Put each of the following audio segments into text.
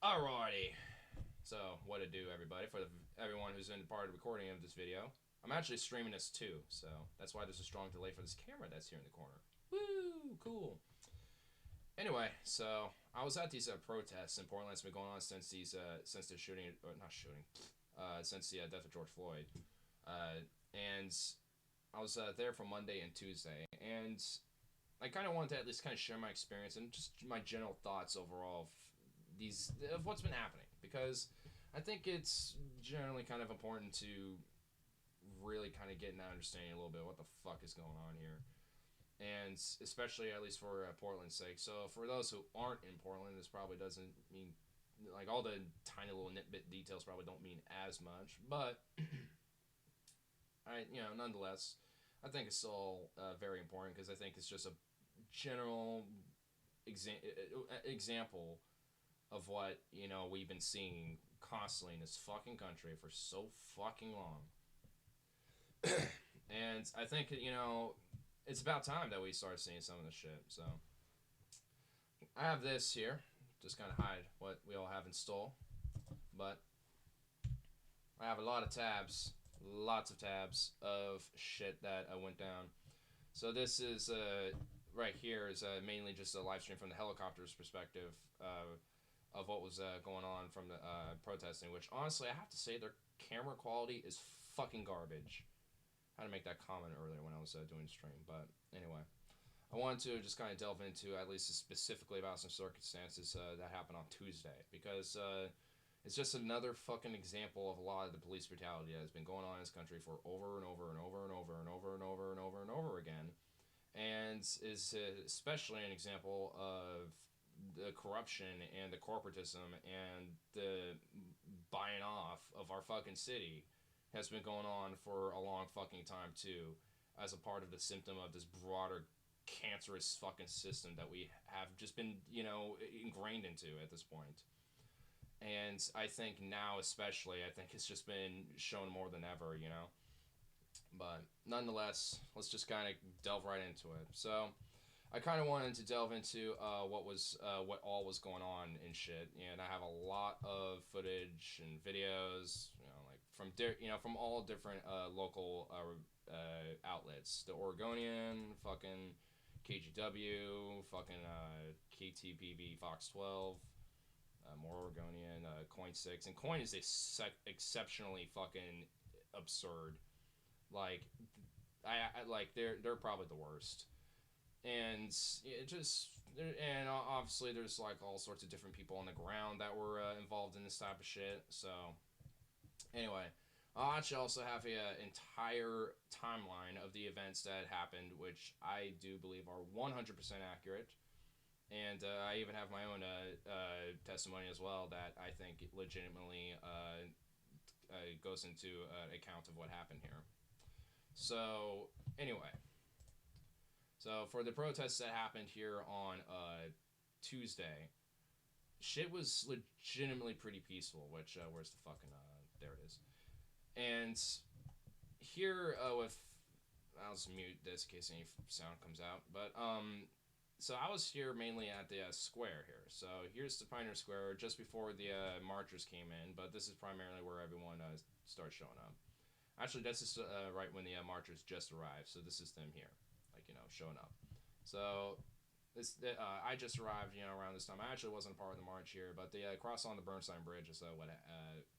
Alrighty. So, what to do, everybody? For everyone who's in part of the recording of this video, I'm actually streaming this too, so that's why there's a strong delay for this camera that's here in the corner. Woo! Cool. Anyway, so I was at these protests in Portland. It's been going on since since the shooting, or not shooting, since the death of George Floyd, uh, and I was there for Monday and Tuesday, and I kind of wanted to at least kind of share my experience and just my general thoughts overall of what's been happening, because I think it's generally kind of important to really kind of get an understanding a little bit of what the fuck is going on here, and especially at least for Portland's sake. So for those who aren't in Portland, this probably doesn't mean, like, all the tiny little nitbit details probably don't mean as much, but nonetheless, I think it's still very important, because I think it's just a general example of what we've been seeing constantly in this fucking country for so fucking long. And I think it's about time that we start seeing some of this shit. So I have this here, just kind of hide what we all have in store, but I have a lot of tabs, lots of tabs of shit that went down. So this is right here is mainly just a live stream from the helicopter's perspective of what was going on from the protesting, which honestly I have to say their camera quality is fucking garbage. I had to make that comment earlier when I was doing the stream, but anyway, I wanted to just kind of delve into at least specifically about some circumstances that happened on Tuesday, because it's just another fucking example of a lot of the police brutality that has been going on in this country for over and over and over and over and over and over and over and over again, and is especially an example of the corruption and the corporatism and the buying off of our fucking city has been going on for a long fucking time too, as a part of the symptom of this broader cancerous fucking system that we have just been ingrained into at this point. And I think now especially, I think it's just been shown more than ever. But nonetheless, let's just kind of delve right into it. So I kind of wanted to delve into what all was going on and shit, and I have a lot of footage and videos, like from all different local outlets, the Oregonian, fucking KGW, fucking KTPV, Fox 12, more Oregonian, Coin 6, and Coin is exceptionally fucking absurd. Like, I like they're probably the worst, and obviously there's like all sorts of different people on the ground that were involved in this type of shit. So anyway, I'll actually also have a entire timeline of the events that happened, which I do believe are 100% accurate, and I even have my own testimony as well that I think legitimately goes into account of what happened here. So anyway, so for the protests that happened here on Tuesday, shit was legitimately pretty peaceful. Which where's the fucking there it is. And here with I'll just mute this in case any sound comes out. But so I was here mainly at the square here. So here's the Pioneer Square just before the marchers came in. But this is primarily where everyone starts showing up. Actually, this is right when the marchers just arrived. So this is them here, like, showing up. So this I just arrived, around this time. I actually wasn't a part of the march here, but the cross on the Bernstein Bridge is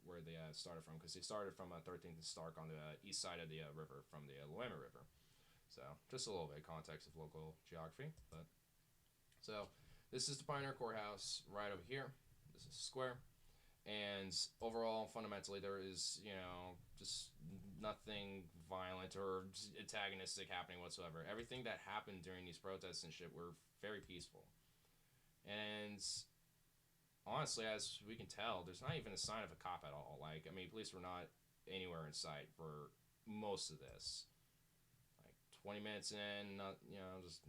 where they started from, because they started from 13th and Stark on the east side of the river, from the Willamette River. So just a little bit of context of local geography. But so this is the Pioneer Courthouse right over here. This is the square. And overall, fundamentally, there is, just nothing violent or antagonistic happening whatsoever. Everything that happened during these protests and shit were very peaceful. And honestly, as we can tell, there's not even a sign of a cop at all. Like, I mean, police were not anywhere in sight for most of this. Like, 20 minutes in, not, just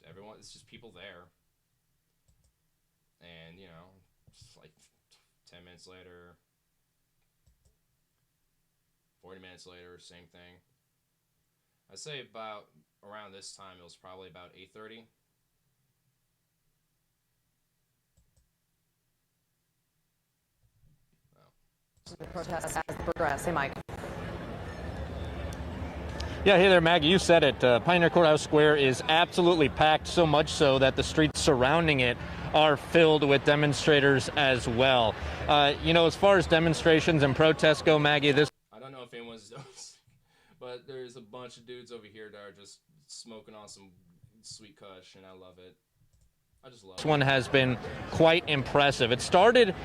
everyone, it's just people there. And, just like 10 minutes later, 40 minutes later, same thing. I'd say about around this time, it was probably about 8:30. Protests as they progress. Hey, Mike. Yeah, hey there, Maggie. You said it. Pioneer Courthouse Square is absolutely packed, so much so that the streets surrounding it are filled with demonstrators as well. You know, as far as demonstrations and protests go, Maggie, this... I don't know if anyone's noticing, but there's a bunch of dudes over here that are just smoking on some sweet kush, and I love it. I just love it. This one has been quite impressive. It started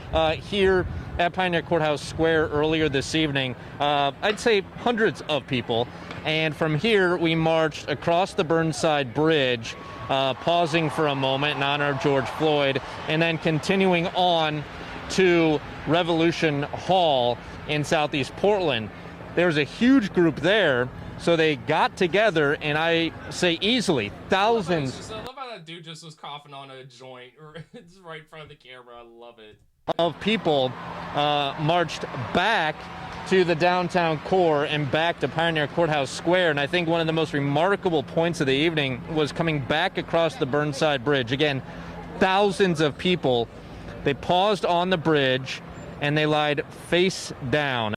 here at Pioneer Courthouse Square earlier this evening. I'd say hundreds of people. And from here, we marched across the Burnside Bridge, pausing for a moment in honor of George Floyd, and then continuing on to Revolution Hall in Southeast Portland. There's a huge group there, so they got together, and I say easily, thousands... I love how that dude just was coughing on a joint it's right in front of the camera. I love it. ...of people marched back to the downtown core and back to Pioneer Courthouse Square. And I think one of the most remarkable points of the evening was coming back across the Burnside Bridge. Again, thousands of people. They paused on the bridge and they lied face down.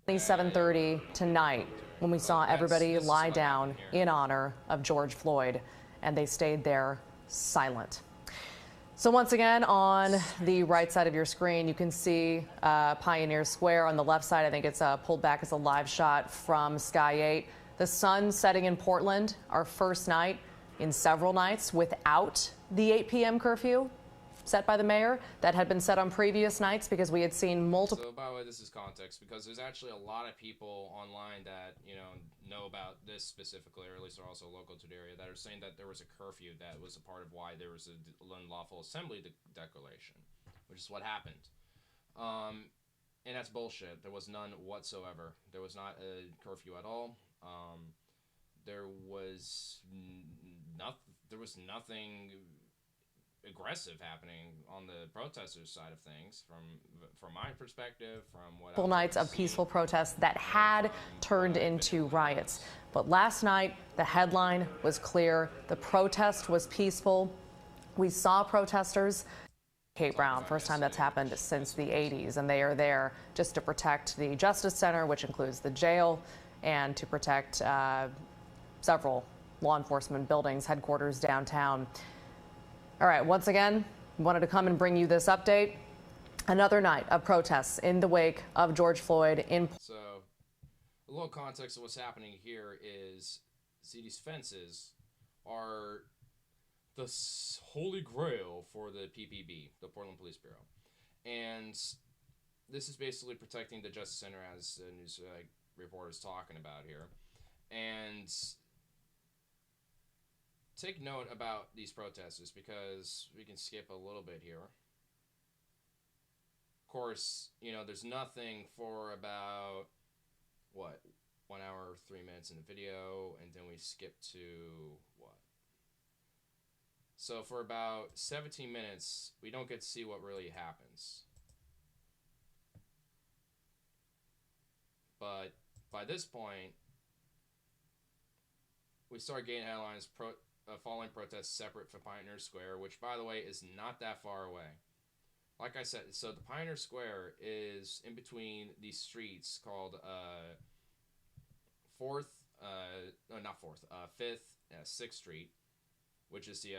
7:30 tonight when we saw everybody lie down in honor of George Floyd, and they stayed there silent. So once again, on the right side of your screen, you can see Pioneer Square. On the left side, I think it's pulled back as a live shot from Sky 8. The sun setting in Portland, our first night in several nights without the 8 p.m. curfew set by the mayor that had been set on previous nights because we had seen multiple... So by the way, this is context because there's actually a lot of people online that, know about this specifically, or at least are also local to the area, that are saying that there was a curfew that was a part of why there was an unlawful assembly declaration, which is what happened. And that's bullshit. There was none whatsoever. There was not a curfew at all. There was nothing aggressive happening on the protesters' side of things, from my perspective, from what full nights of peaceful protests that had turned into riots. But last night, the headline was clear. The protest was peaceful. We saw protesters. Kate Brown, first time that's happened since the 80s, and they are there just to protect the Justice Center, which includes the jail, and to protect several law enforcement buildings, headquarters downtown. All right, once again, wanted to come and bring you this update. Another night of protests in the wake of George Floyd in... So, a little context of what's happening here is, see, these fences are the holy grail for the PPB, the Portland Police Bureau. And this is basically protecting the Justice Center, as the news reporter's talking about here. And take note about these protesters, because we can skip a little bit here. Of course, there's nothing for about, 1 hour, 3 minutes in the video, and then we skip to, So for about 17 minutes, we don't get to see what really happens. But by this point, we start getting headlines, following protests separate from Pioneer Square, which, by the way, is not that far away. Like I said, so the Pioneer Square is in between these streets called 5th, 6th Street, which is the,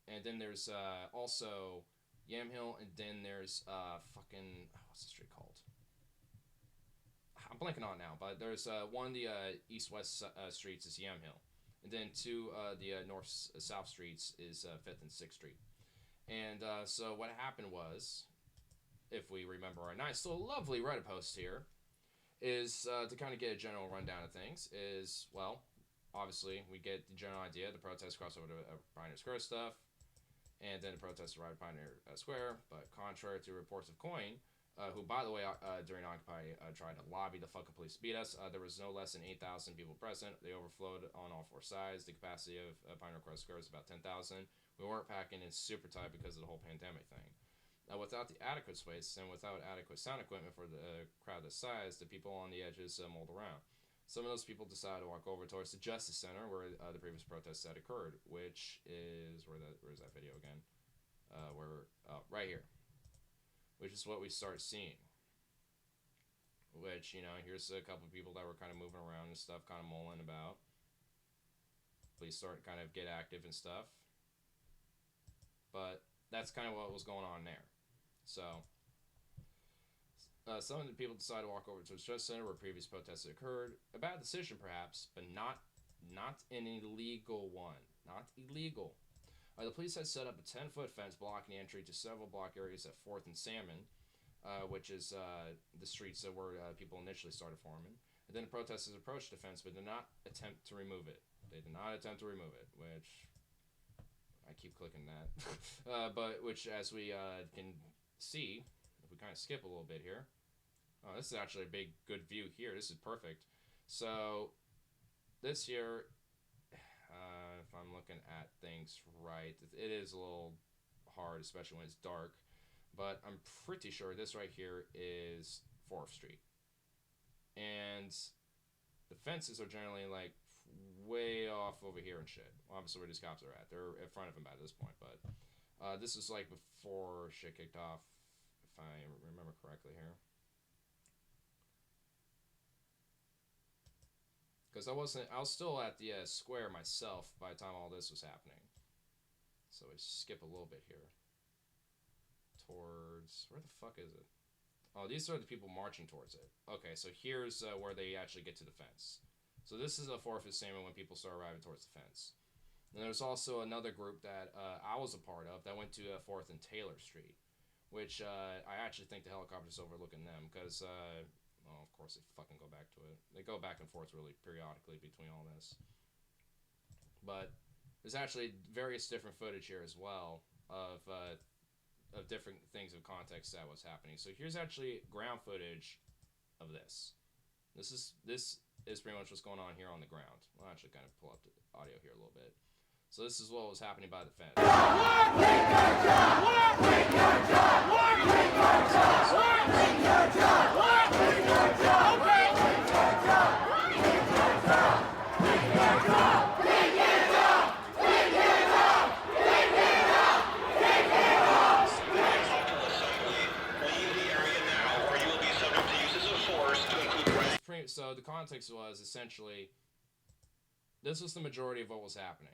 and then there's also Yamhill, and then there's what's the street called? I'm blanking on it now, but there's one of the east-west streets is Yamhill. And then two the north-south streets is 5th and 6th Street. And so what happened was, if we remember our nice little lovely Reddit post here, is to kind of get a general rundown of things, is, well, obviously we get the general idea, the protests cross over to Pioneer Square stuff, and then the protests arrive at Pioneer Square, but contrary to reports of Coin, who, by the way, during Occupy tried to lobby the fucking police to beat us. There was no less than 8,000 people present. They overflowed on all four sides. The capacity of Pioneer Square was about 10,000. We weren't packing in super tight because of the whole pandemic thing. Without the adequate space and without adequate sound equipment for the crowd this size, the people on the edges mulled around. Some of those people decided to walk over towards the Justice Center, where the previous protests had occurred, which is where's that video again? Right here. Which is what we start seeing. which, you know, here's a couple of people that were kind of moving around and stuff, kind of mulling about. Police start kind of get active and stuff. But that's kind of what was going on there. So, some of the people decided to walk over to the Justice Center where previous protests had occurred. A bad decision, perhaps, but not an illegal one. Not illegal. The police had set up a 10-foot fence blocking the entry to several block areas at 4th and Salmon, which is the streets that where people initially started forming. And then the protesters approached the fence, but did not attempt to remove it. They did not attempt to remove it, which I keep clicking that. But which, as we can see, if we kind of skip a little bit here, oh, this is actually a big, good view here. This is perfect. So this here, if I'm looking at things right, it is a little hard, especially when it's dark. But I'm pretty sure this right here is 4th Street. And the fences are generally like way off over here and shit. Obviously where these cops are at. They're in front of him at this point. But this is like before shit kicked off, if I remember correctly here. Because I was still at the square myself by the time all this was happening. So we skip a little bit here. Towards, where the fuck is it? Oh, these are the people marching towards it. Okay, so here's where they actually get to the fence. So this is a 4th of Salmon when people start arriving towards the fence. And there's also another group that I was a part of that went to 4th and Taylor Street, which I actually think the helicopter's overlooking them because, well, of course they fucking go back to it. They go back and forth really periodically between all this. But there's actually various different footage here as well of different things of context that was happening. So here's actually ground footage of this. This is pretty much what's going on here on the ground. I'll actually kind of pull up the audio here a little bit. So this is what was happening by the fence. So the context was essentially, this was the majority of what was happening.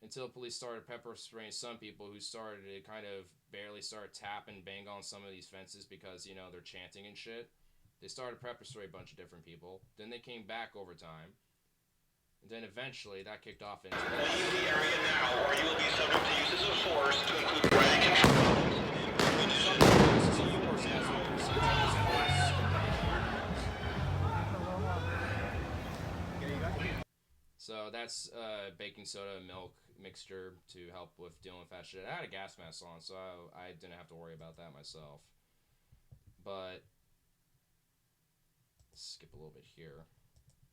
Until police started pepper spraying some people who started to kind of barely start tap and bang on some of these fences because, you know, they're chanting and shit. They started pepper spray a bunch of different people. Then they came back over time. And then eventually that kicked off into... Leave the area now or you will be subject to uses of force to include riot control. So that's baking soda and milk mixture to help with dealing with that shit. I had a gas mask on, so I didn't have to worry about that myself. But let's skip a little bit here.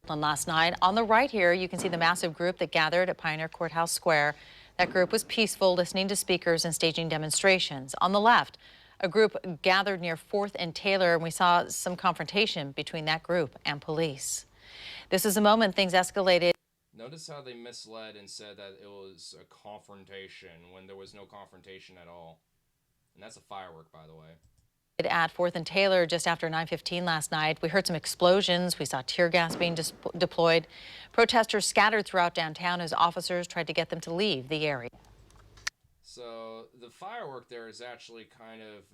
Last night, on the right here, you can see the massive group that gathered at Pioneer Courthouse Square. That group was peaceful, listening to speakers and staging demonstrations. On the left, a group gathered near 4th and Taylor, and we saw some confrontation between that group and police. This is the moment things escalated. Notice how they misled and said that it was a confrontation when there was no confrontation at all. And that's a firework, by the way. At 4th and Taylor just after 9:15 last night, we heard some explosions. We saw tear gas being deployed. Protesters scattered throughout downtown as officers tried to get them to leave the area. So the firework there is actually kind of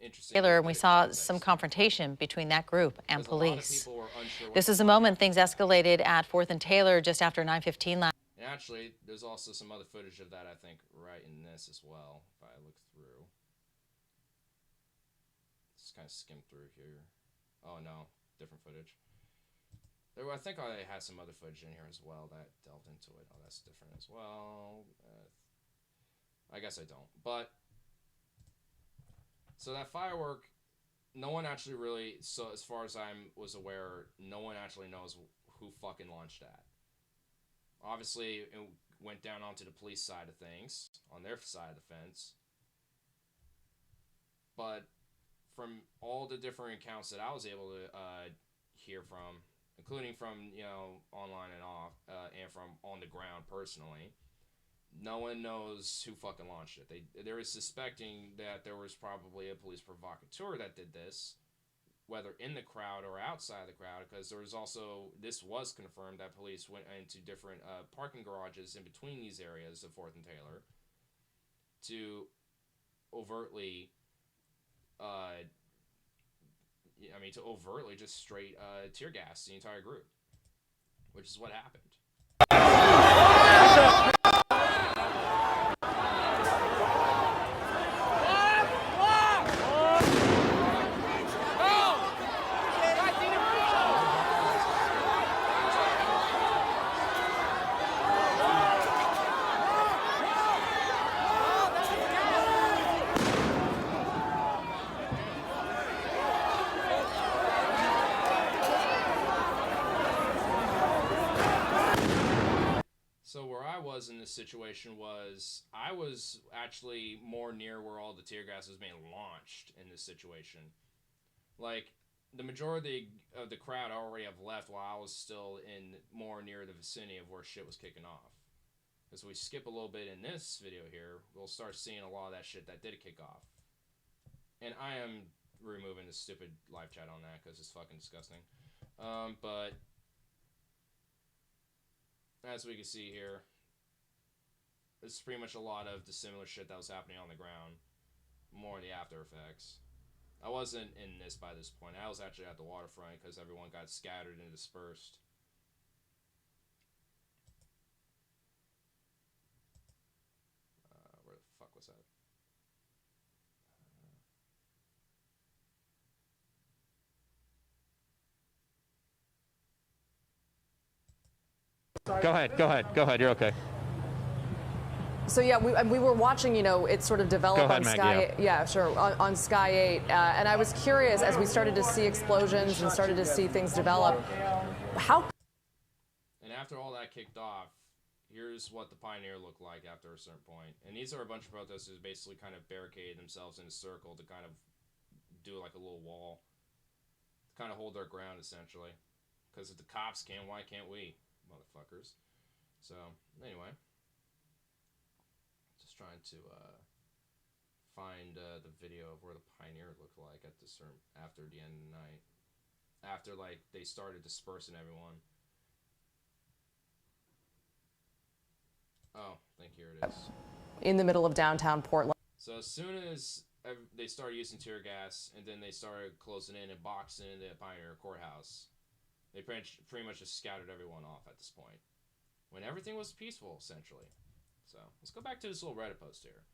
interesting. Taylor, and we saw some confrontation between that group and police. This is a moment things escalated at 4th and Taylor just after 9:15 last. And actually, there's also some other footage of that, I think, right in this as well, if I look through. Just kind of skim through here. Oh, no. Different footage. I think I had some other footage in here as well that delved into it. Oh, that's different as well. I guess I don't. But, so that firework, no one actually really, so as far as I was aware, no one actually knows who fucking launched that. Obviously, it went down onto the police side of things, on their side of the fence. But from all the different accounts that I was able to hear from, including from, you know, online and off, and from on the ground personally, no one knows who fucking launched it. They were suspecting that there was probably a police provocateur that did this, whether in the crowd or outside the crowd, because there was also, this was confirmed that police went into different parking garages in between these areas of 4th and Taylor to overtly, to overtly just straight tear gas the entire group, which is what happened. So where I was in this situation was, I was actually more near where all the tear gas was being launched in this situation. Like, the majority of the crowd already have left while I was still in more near the vicinity of where shit was kicking off. As we skip a little bit in this video here, we'll start seeing a lot of that shit that did kick off. And I am removing the stupid live chat on that because it's fucking disgusting. But as we can see here, it's pretty much a lot of the similar shit that was happening on the ground. More of the after effects. I wasn't in this by this point. I was actually at the waterfront because everyone got scattered and dispersed. Where the fuck was that? Go ahead. You're okay. So yeah, we were watching, it sort of develop on Sky. Yeah, sure, on Sky 8, and I was curious as we started to see explosions and started to see things develop. How? And after all that kicked off, here's what the Pioneer looked like after a certain point. And these are a bunch of protesters basically kind of barricaded themselves in a circle to kind of do like a little wall, to kind of hold their ground essentially. Because if the cops can, why can't we, motherfuckers? So anyway. Trying to find the video of where the Pioneer looked like at after the end of the night, after like they started dispersing everyone. Oh, I think here it is. In the middle of downtown Portland. So as soon as they started using tear gas, and then they started closing in and boxing in the Pioneer Courthouse, they pretty much just scattered everyone off at this point, when everything was peaceful essentially. So let's go back to this little Reddit post here.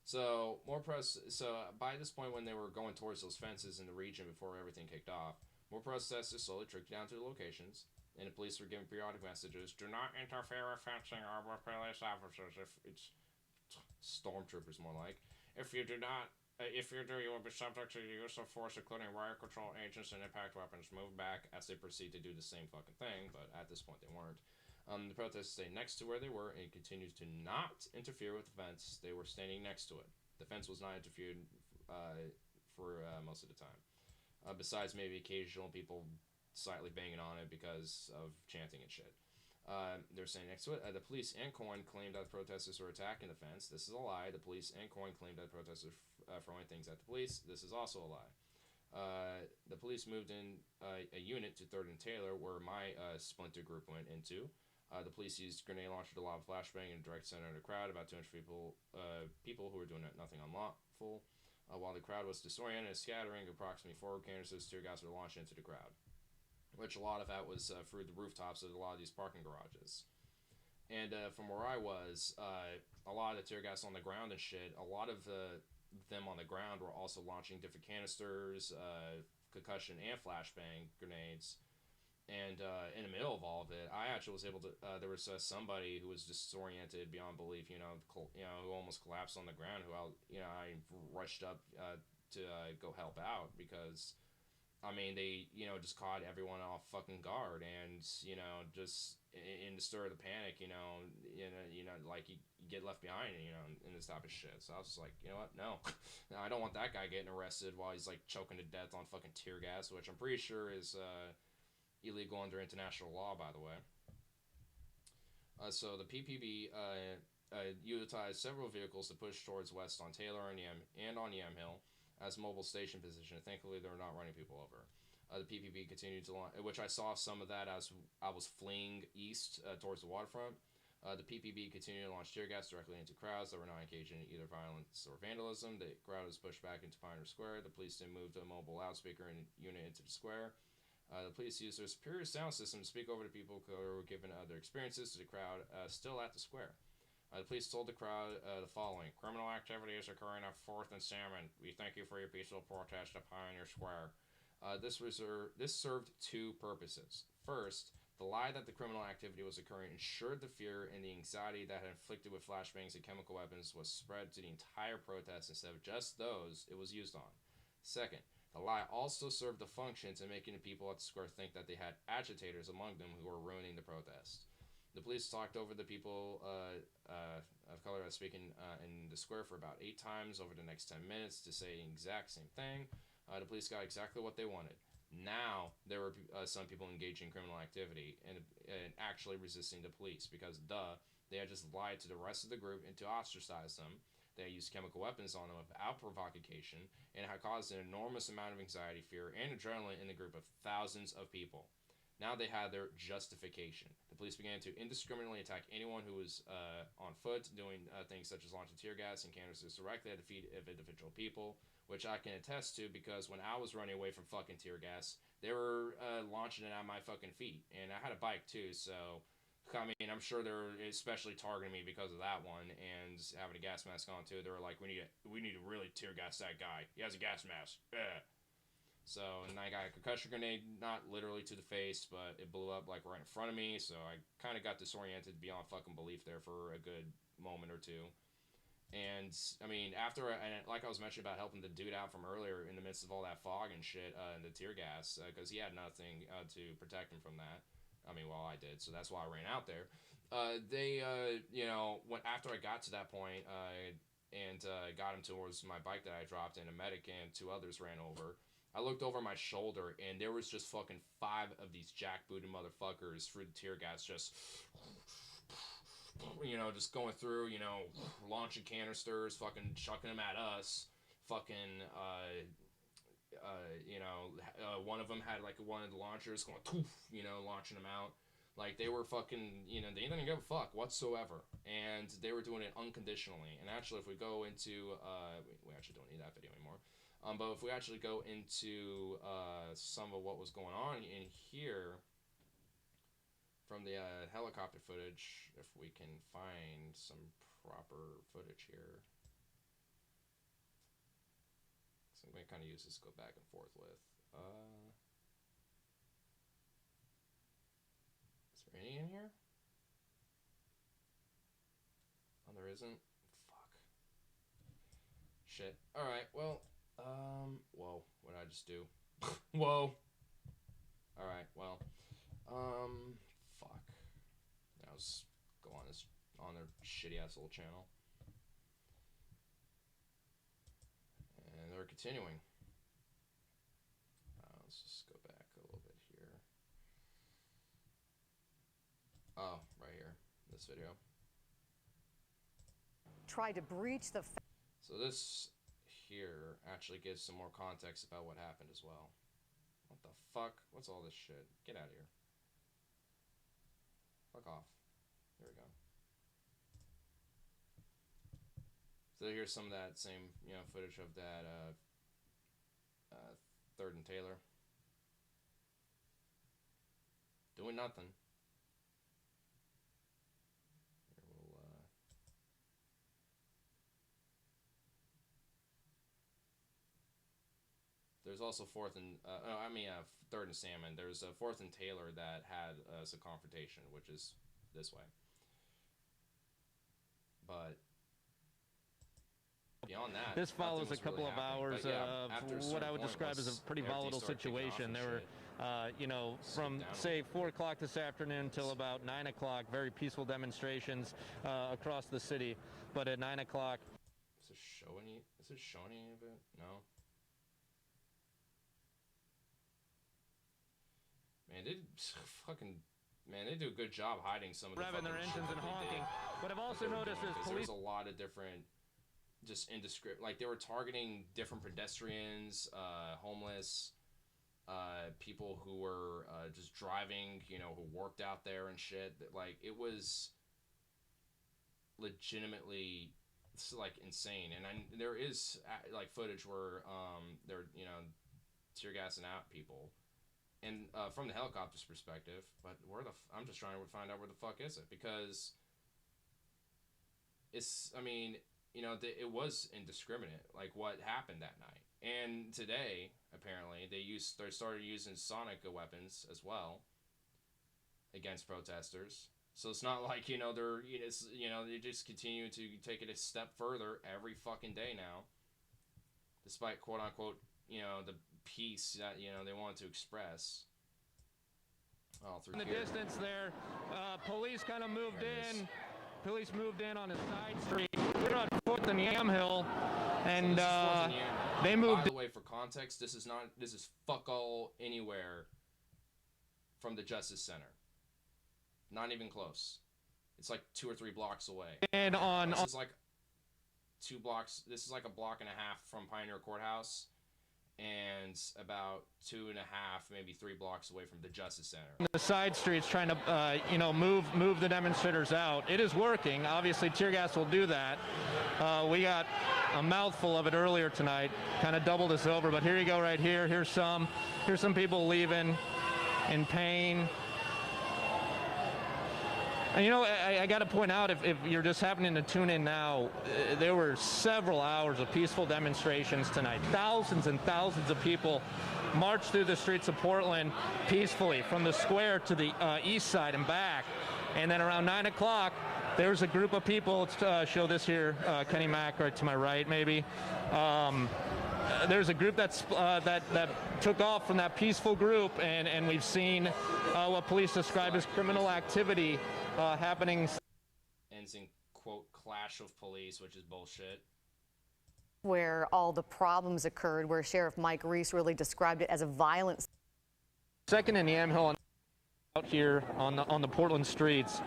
So by this point, when they were going towards those fences in the region before everything kicked off, more protesters slowly trickled down to the locations, and the police were giving periodic messages: "Do not interfere with fencing or with police officers." If it's stormtroopers, more like. If you do, you will be subject to the use of force, including riot control agents and impact weapons. Move back as they proceed to do the same fucking thing, but at this point they weren't. The protesters stayed next to where they were and continued to not interfere with the fence. They were standing next to it. The fence was not interfered for most of the time. Besides maybe occasional people slightly banging on it because of chanting and shit. They're standing next to it. The police and Coin claimed that the protesters were attacking the fence. This is a lie. The police and Coin claimed that the protesters were throwing things at the police. This is also a lie. The police moved in a unit to 3rd and Taylor, where my splinter group went into. The police used grenade launcher to lob flashbang in direct center of the crowd, about 200 people who were doing nothing unlawful. While the crowd was disoriented and scattering, approximately 4 canisters of tear gas were launched into the crowd, which a lot of that was through the rooftops of a lot of these parking garages. And from where I was, a lot of the tear gas on the ground and shit, a lot of them on the ground were also launching different canisters, concussion and flashbang grenades. And in the middle of all of it, I actually was able to. There was somebody who was disoriented beyond belief. Who almost collapsed on the ground. I rushed up to go help out because, they just caught everyone off fucking guard, and just in the stir of the panic, like you get left behind, in this type of shit. So I was just like, you know what? No, I don't want that guy getting arrested while he's like choking to death on fucking tear gas, which I'm pretty sure is illegal under international law, by the way. So the PPB utilized several vehicles to push towards west on Taylor and on Yamhill. as mobile station position. Thankfully, they were not running people over. The PPB continued to launch, which I saw some of that as I was fleeing east towards the waterfront. The PPB continued to launch tear gas directly into crowds that were not engaged in either violence or vandalism. The crowd was pushed back into Pioneer Square. The police then moved a mobile loudspeaker unit into the square. The police used their superior sound system to speak over to people who were given their experiences to the crowd still at the square. The police told the crowd the following: "Criminal activity is occurring at 4th and Salmon. We thank you for your peaceful protest at Pioneer Square." This served two purposes. First, the lie that the criminal activity was occurring ensured the fear and the anxiety that had inflicted with flashbangs and chemical weapons was spread to the entire protest instead of just those it was used on. Second, the lie also served the function to making the people at the square think that they had agitators among them who were ruining the protest. The police talked over the people of color speaking in the square for about 8 times over the next 10 minutes to say the exact same thing. The police got exactly what they wanted. Now there were some people engaging in criminal activity and actually resisting the police because, they had just lied to the rest of the group and to ostracize them. They had used chemical weapons on them without provocation, and it had caused an enormous amount of anxiety, fear, and adrenaline in the group of thousands of people. Now they had their justification. The police began to indiscriminately attack anyone who was on foot, doing things such as launching tear gas and canisters directly at the feet of individual people, which I can attest to because when I was running away from fucking tear gas, they were launching it at my fucking feet. And I had a bike too, so I mean, I'm sure they're especially targeting me because of that one and having a gas mask on too. They were like, we need to really tear gas that guy. He has a gas mask. Yeah. So, and I got a concussion grenade, not literally to the face, but it blew up like right in front of me. So I kind of got disoriented beyond fucking belief there for a good moment or two. And I mean, and like I was mentioning about helping the dude out from earlier in the midst of all that fog and shit, and the tear gas, because he had nothing to protect him from that. I mean, well, I did, so that's why I ran out there. After I got to that point, and got him towards my bike that I dropped, and a medic and 2 others ran over. I looked over my shoulder, and there was just fucking 5 of these jackbooted motherfuckers through the tear gas, just just going through, launching canisters, fucking chucking them at us, fucking, one of them had like one of the launchers going, launching them out. Like, they were fucking, they didn't give a fuck whatsoever, and they were doing it unconditionally. And actually, if we go into, we actually don't need that video anymore. But if we actually go into some of what was going on in here from the helicopter footage, if we can find some proper footage here. So I'm going to kind of use this, go back and forth with. Is there any in here? Oh, there isn't? Fuck. Shit. Alright, well. Whoa, what did I just do? Whoa. Alright, well. Fuck. Now let's go on their shitty ass little channel. And they're continuing. Let's just go back a little bit here. Oh, right here. This video. Try to breach the. So this here actually gives some more context about what happened as well. What the fuck? What's all this shit? Get out of here. Fuck off. There we go. So here's some of that same, footage of that 3rd and Taylor. Doing nothing. There's also 3rd and Salmon. There's a 4th and Taylor that had some confrontation, which is this way. But beyond that, this follows a couple really of hours of what I would describe as a pretty volatile situation. There were, from say 4 o'clock this afternoon till about 9 o'clock, very peaceful demonstrations across the city. But at 9 o'clock, is it showing any of it? No. Man, they do a good job hiding some of the revving their engines and honking. What I've also noticed is police. There's a lot of different just indiscriminate. Like, they were targeting different pedestrians, homeless, people who were just driving, you know, who worked out there and shit. Like, it was legitimately, like, insane. And there is, like, footage where they're, you know, tear gassing out people. And from the helicopter's perspective, but I'm just trying to find out where the fuck is it, because it's, I mean, you know, it was indiscriminate, like what happened that night. And today, apparently, they started using sonic weapons as well against protesters. So it's not like, you know, they just continue to take it a step further every fucking day now, despite quote unquote, you know, the peace that, you know, they wanted to express. All through in the here. distance there, police kind of moved in. Police moved in on a side street. We're on 4th and Yamhill, and they moved. By the way, for context, this is fuck all anywhere from the Justice Center. Not even close. It's like 2 or 3 blocks away. And this is like 2 blocks. This is like a block and a half from Pioneer Courthouse, and about 2.5, maybe 3 blocks away from the Justice Center. The side streets trying to, you know, move the demonstrators out. It is working. Obviously, tear gas will do that. We got a mouthful of it earlier tonight. Kind of doubled us over, but here you go, right here. Here's some people leaving in pain. And, you know, I got to point out, if you're just happening to tune in now, there were several hours of peaceful demonstrations tonight. Thousands and thousands of people marched through the streets of Portland peacefully from the square to the east side and back. And then around 9 o'clock, there's a group of people. Let's show this here, Kenny Mack right to my right, maybe. There's a group that took off from that peaceful group, and we've seen what police describe as criminal activity happening. Ends in quote clash of police, which is bullshit. Where all the problems occurred, where Sheriff Mike Reese really described it as a violent. 2nd and Yamhill out here on the Portland streets.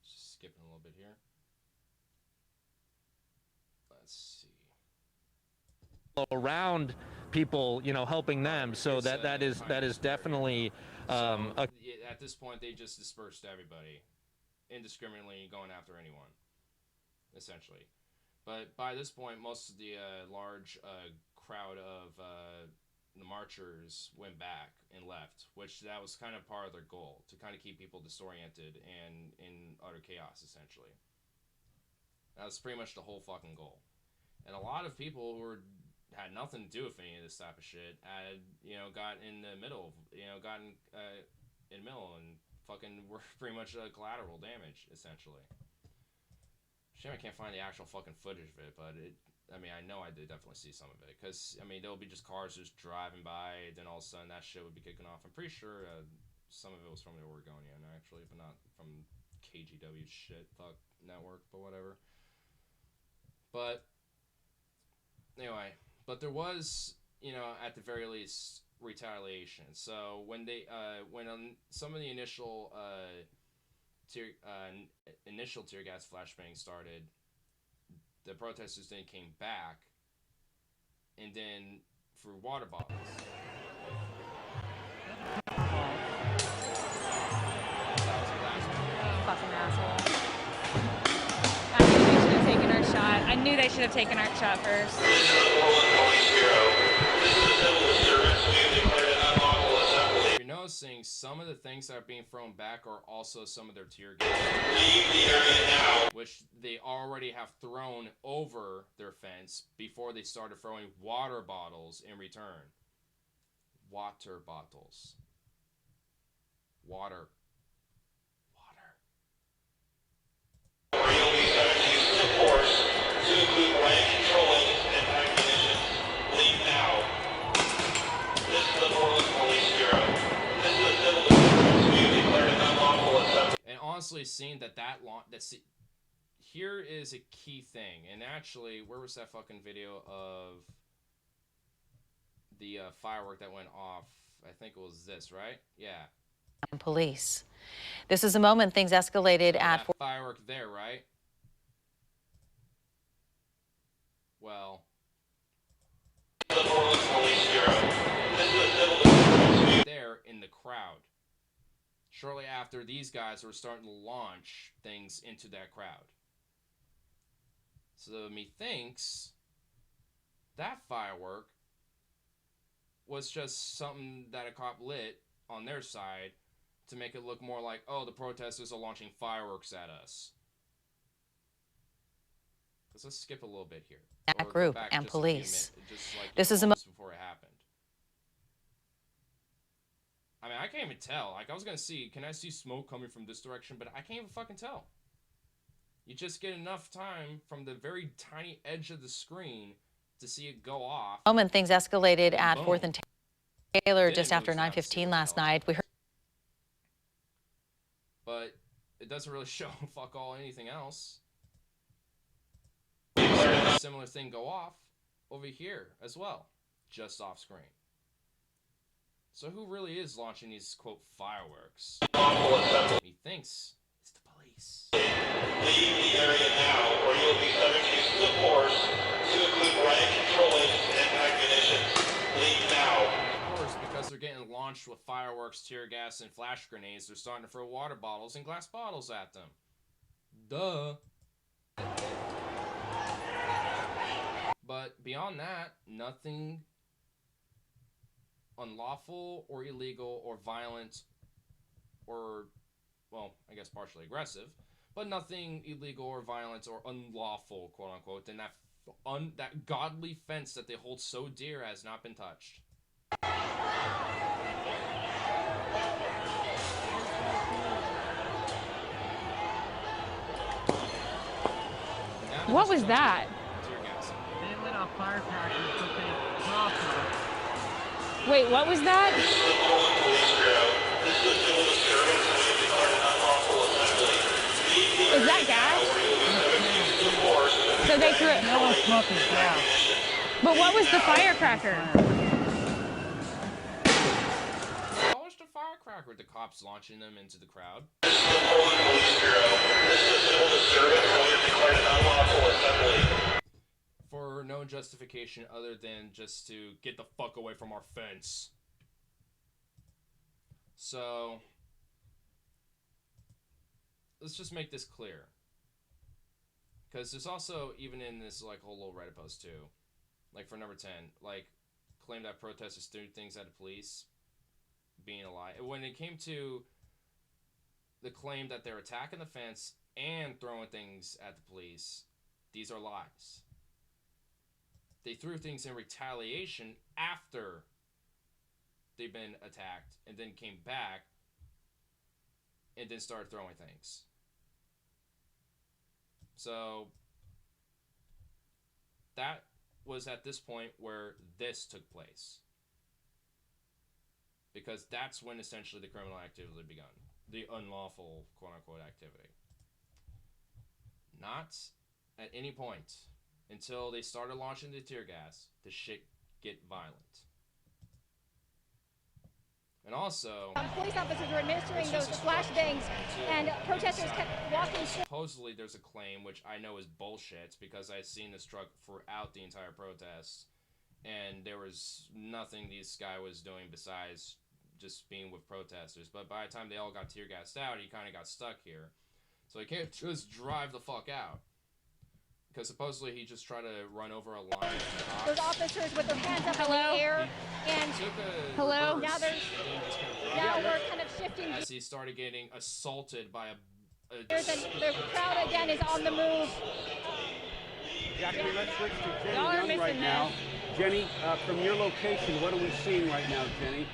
Just skipping a little bit here. Let's see. Around people, you know, helping them. So that is definitely. At this point, they just dispersed everybody, indiscriminately going after anyone, essentially. But by this point, most of the large crowd of the marchers went back and left, which that was kind of part of their goal, to kind of keep people disoriented and in utter chaos, essentially. That was pretty much the whole fucking goal. And a lot of people who had nothing to do with any of this type of shit had, you know, got in the middle, you know, gotten in the middle and fucking were pretty much collateral damage, essentially. Shame I can't find the actual fucking footage of it, but I mean, I know I did definitely see some of it, because, I mean, there'll be just cars just driving by, then all of a sudden that shit would be kicking off. I'm pretty sure some of it was from the Oregonian, actually, but not from KGW shit, fuck network, but whatever. But, anyway, but there was, you know, at the very least, retaliation. So when they, when on some of the initial, initial tear gas flashbang started, the protesters then came back, and then threw water bottles. Fucking asshole. I knew they should have taken our shot first. This is the Portland Police Bureau. This is a civil disturbance. We have declared an unlawful assembly. You're noticing some of the things that are being thrown back are also some of their tear gas. Leave the area now. Which they already have thrown over their fence before they started throwing water bottles in return. Water bottles. Water. Or you'll be subject to use of force to include riot controlling and ammunition. Leave now. This is the Portland Police Bureau. This is a civil disturbance. We have declared an unlawful assembly. And honestly, seeing here is a key thing. And actually, where was that fucking video of the firework that went off? I think it was this, right? Yeah. Police. This is a moment things escalated at. That firework there, right? Well, The Portland Police Bureau. This is a civil disturbance. there in the crowd. Shortly after, these guys were starting to launch things into that crowd. So methinks that firework was just something that a cop lit on their side to make it look more like, oh, the protesters are launching fireworks at us. Let's skip a little bit here. That Or go group back and just a few police. minutes, just like This is a moments before it happened. I mean, I can't even tell. Like, I was gonna see, can I see smoke coming from this direction? But I can't even fucking tell. You just get enough time from the very tiny edge of the screen to see it go off. Moment things escalated at Boom. 4th and Taylor Didn't just move after fast, 9:15 what last the hell. night. We heard But it doesn't really show fuck all anything else. A similar thing go off over here as well, just off screen. So who really is launching these, quote, fireworks? He thinks it's the police. Leave the area now, or you'll be subject to use of force to include riot controlling and munitions. Leave now. Of course, because they're getting launched with fireworks, tear gas, and flash grenades, they're starting to throw water bottles and glass bottles at them. Duh. But beyond that, nothing unlawful or illegal or violent or, well, I guess partially aggressive, but nothing illegal or violent or unlawful, quote unquote, than that godly fence that they hold so dear has not been touched. What was that? Tear gas. They lit off firecrackers, but they dropped them. Wait, what was that? This is the Portland Police Bureau. This is a civil disturbance and we have declared an unlawful assembly. Leave the Is that area gas? now, or you'll be subject to use of force to So they threw it. No one's smoking gas. But what was the firecracker? How was the firecracker? The cops launching them into the crowd. This is the Portland Police Bureau. This is a civil disturbance and we have declared an unlawful assembly. For no justification other than just to get the fuck away from our fence. So, let's just make this clear. Because there's also, even in this like whole little Reddit post too, like for number 10, like, claim that protesters threw things at the police, being a lie. When it came to the claim that they're attacking the fence and throwing things at the police, these are lies. They threw things in retaliation after they've been attacked and then came back and then started throwing things. So that was at this point where this took place. Because that's when essentially the criminal activity begun. The unlawful, quote-unquote, activity. Not at any point until they started launching the tear gas, the shit get violent. And also, Police officers were administering those flashbangs, and protesters kept walking. Supposedly there's a claim, which I know is bullshit, because I've seen this truck throughout the entire protest, and there was nothing this guy was doing besides just being with protesters. But by the time they all got tear gassed out, he kind of got stuck here. So he can't just drive the fuck out. Because supposedly he just tried to run over a line of cops. Those officers with their hands up Hello? in the air, and Took a Hello? reverse Now there's- and then just kind of now drive we're kind of shifting. as he started getting assaulted by a The crowd again is on the move. Jackie, let's switch to Jenny Y'all are Young right missing now. Jenny, from your location, what are we seeing right now, Jenny?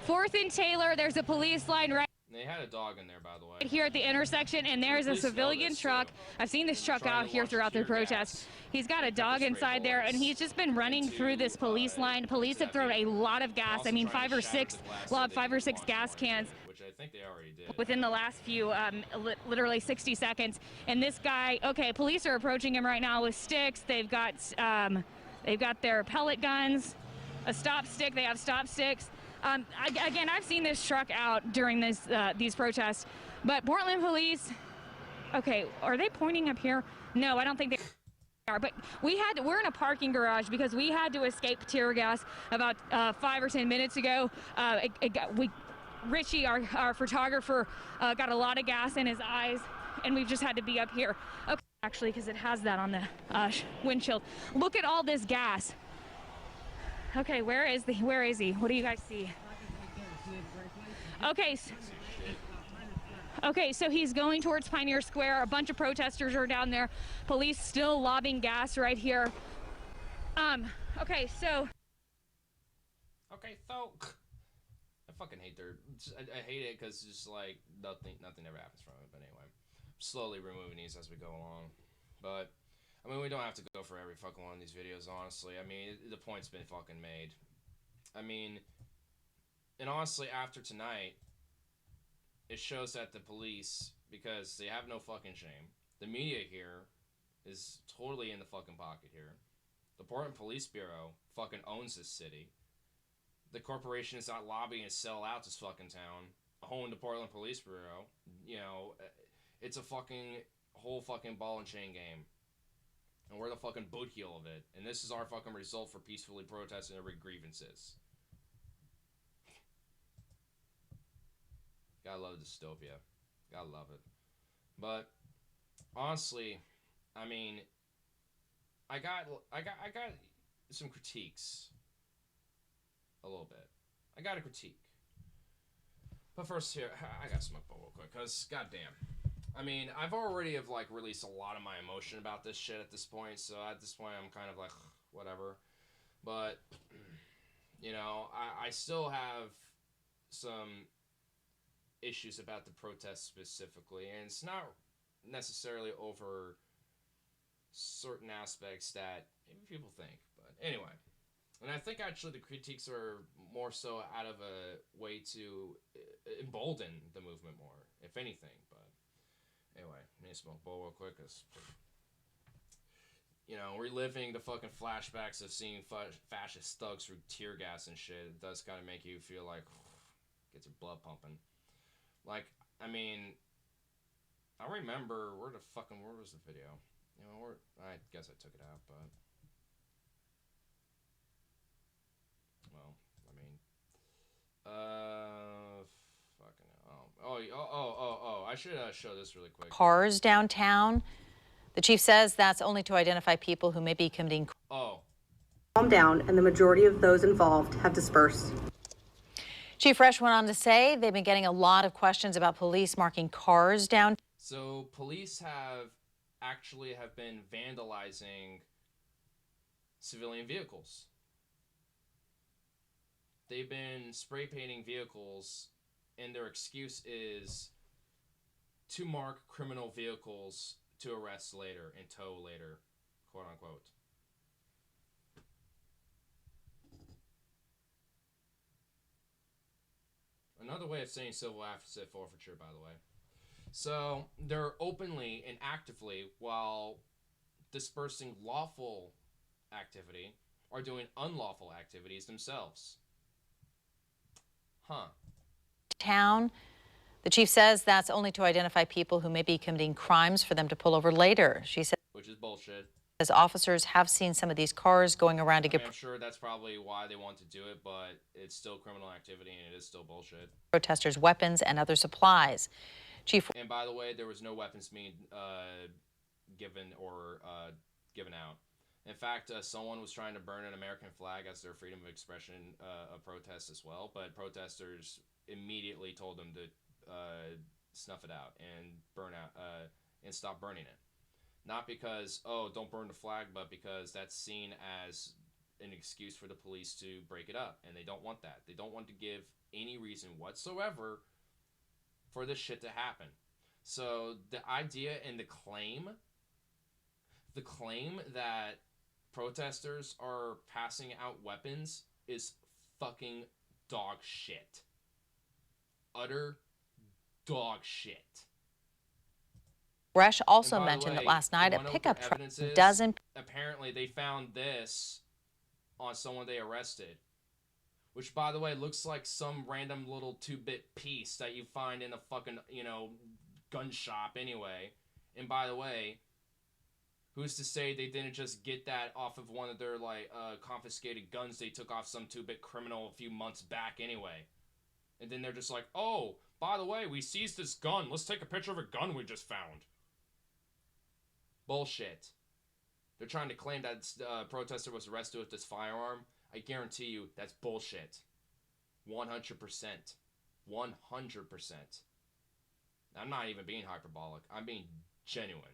4th and Taylor, there's a police line right They had a dog in there, by the way. here at the intersection, and there's a Police know civilian this, truck. too. I've seen this truck Trying out to here launch throughout the tear gas. protest. He's got a dog Pepper spray inside there, and bullets he's just been running through this police line. Police have thrown a lot of gas. Also I mean, trying to 5 or shatter 6, the glass lobbed so they 5 or can 6 launch gas more cans into it, which I think they already did. within the last few, literally 60 seconds. And this guy, okay, police are approaching him right now with sticks. They've got their pellet guns, a stop stick. They have stop sticks. Again, I've seen this truck out during these protests, but Portland police, Okay, are they pointing up here? No, I don't think they are. But we're in a parking garage because we had to escape tear gas about 5 or 10 minutes ago. Richie, our photographer, got a lot of gas in his eyes, and we've just had to be up here. Okay, actually, because it has that on the windshield. Look at all this gas. Okay, where is he? What do you guys see? Okay, so he's going towards Pioneer Square. A bunch of protesters are down there. Police still lobbing gas right here. Okay, so I fucking hate I hate it because it's just like nothing ever happens from it. But anyway, I'm slowly removing these as we go along. But I mean, we don't have to go for every fucking one of these videos, honestly. I mean, the point's been fucking made. I mean, and honestly, after tonight, it shows that the police, because they have no fucking shame, the media here is totally in the fucking pocket here. The Portland Police Bureau fucking owns this city. The corporation is not lobbying to sell out this fucking town, own the Portland Police Bureau. You know, it's a fucking whole fucking ball and chain game. And we're the fucking boot heel of it. And this is our fucking result for peacefully protesting every grievances. Gotta love dystopia. Gotta love it. But honestly, I mean, I got some critiques. A little bit. I got a critique. But first here, I gotta smoke bowl real quick, cause goddamn. I mean, I've already released a lot of my emotion about this shit at this point, so at this point I'm kind of like, whatever. But, you know, I still have some issues about the protests specifically, and it's not necessarily over certain aspects that maybe people think, but anyway. And I think actually the critiques are more so out of a way to embolden the movement more, if anything, but anyway, I need to smoke a bowl real quick, because, you know, reliving the fucking flashbacks of seeing fascist thugs through tear gas and shit, it does kind of make you feel like, gets your blood pumping. Like, I mean, I remember, where was the video? You know, I guess I took it out, but, well, I mean, fucking, I should show this really quick. Cars downtown. The chief says that's only to identify people who may be committing. Calm down, and the majority of those involved have dispersed. Chief Fresh went on to say they've been getting a lot of questions about police marking cars down. So police have been vandalizing civilian vehicles. They've been spray painting vehicles, and their excuse is to mark criminal vehicles to arrest later and tow later, quote unquote. Another way of saying civil asset forfeiture, by the way. So they're openly and actively, while dispersing lawful activity, are doing unlawful activities themselves. Town. The chief says that's only to identify people who may be committing crimes for them to pull over later. She said, which is bullshit. As officers have seen some of these cars going around to get. I'm sure that's probably why they want to do it, but it's still criminal activity and it is still bullshit. Protesters weapons and other supplies. Chief. And by the way, there was no weapons being given out. In fact, someone was trying to burn an American flag as their freedom of expression of protest as well, but protesters immediately told them to snuff it out and burn out and stop burning it. Not because, oh, don't burn the flag, but because that's seen as an excuse for the police to break it up, and they don't want that. They don't want to give any reason whatsoever for this shit to happen. So the idea and the claim that protesters are passing out weapons is fucking dog shit. Utter dog shit. Resch also mentioned that last night a pickup truck doesn't. Apparently, they found this on someone they arrested, which, by the way, looks like some random little 2-bit piece that you find in a fucking, gun shop anyway. And by the way, who's to say they didn't just get that off of one of their, like, confiscated guns they took off some two-bit criminal a few months back anyway? And then they're just like, oh, by the way, we seized this gun. Let's take a picture of a gun we just found. Bullshit. They're trying to claim that a protester was arrested with this firearm. I guarantee you, that's bullshit. 100%. 100%. I'm not even being hyperbolic. I'm being genuine.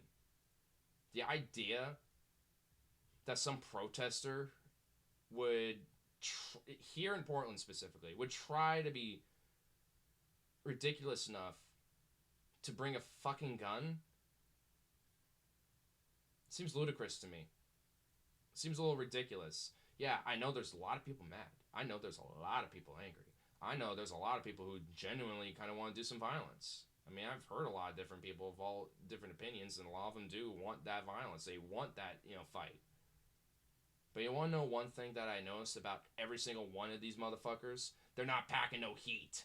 The idea that some protester would, here in Portland specifically, would try to be ridiculous enough to bring a fucking gun seems ludicrous to me. Seems a little ridiculous. Yeah, I know there's a lot of people mad. I know there's a lot of people angry. I know there's a lot of people who genuinely kind of want to do some violence. I mean, I've heard a lot of different people of all different opinions, and a lot of them do want that violence. They want that, fight. But you want to know one thing that I noticed about every single one of these motherfuckers? They're not packing no heat.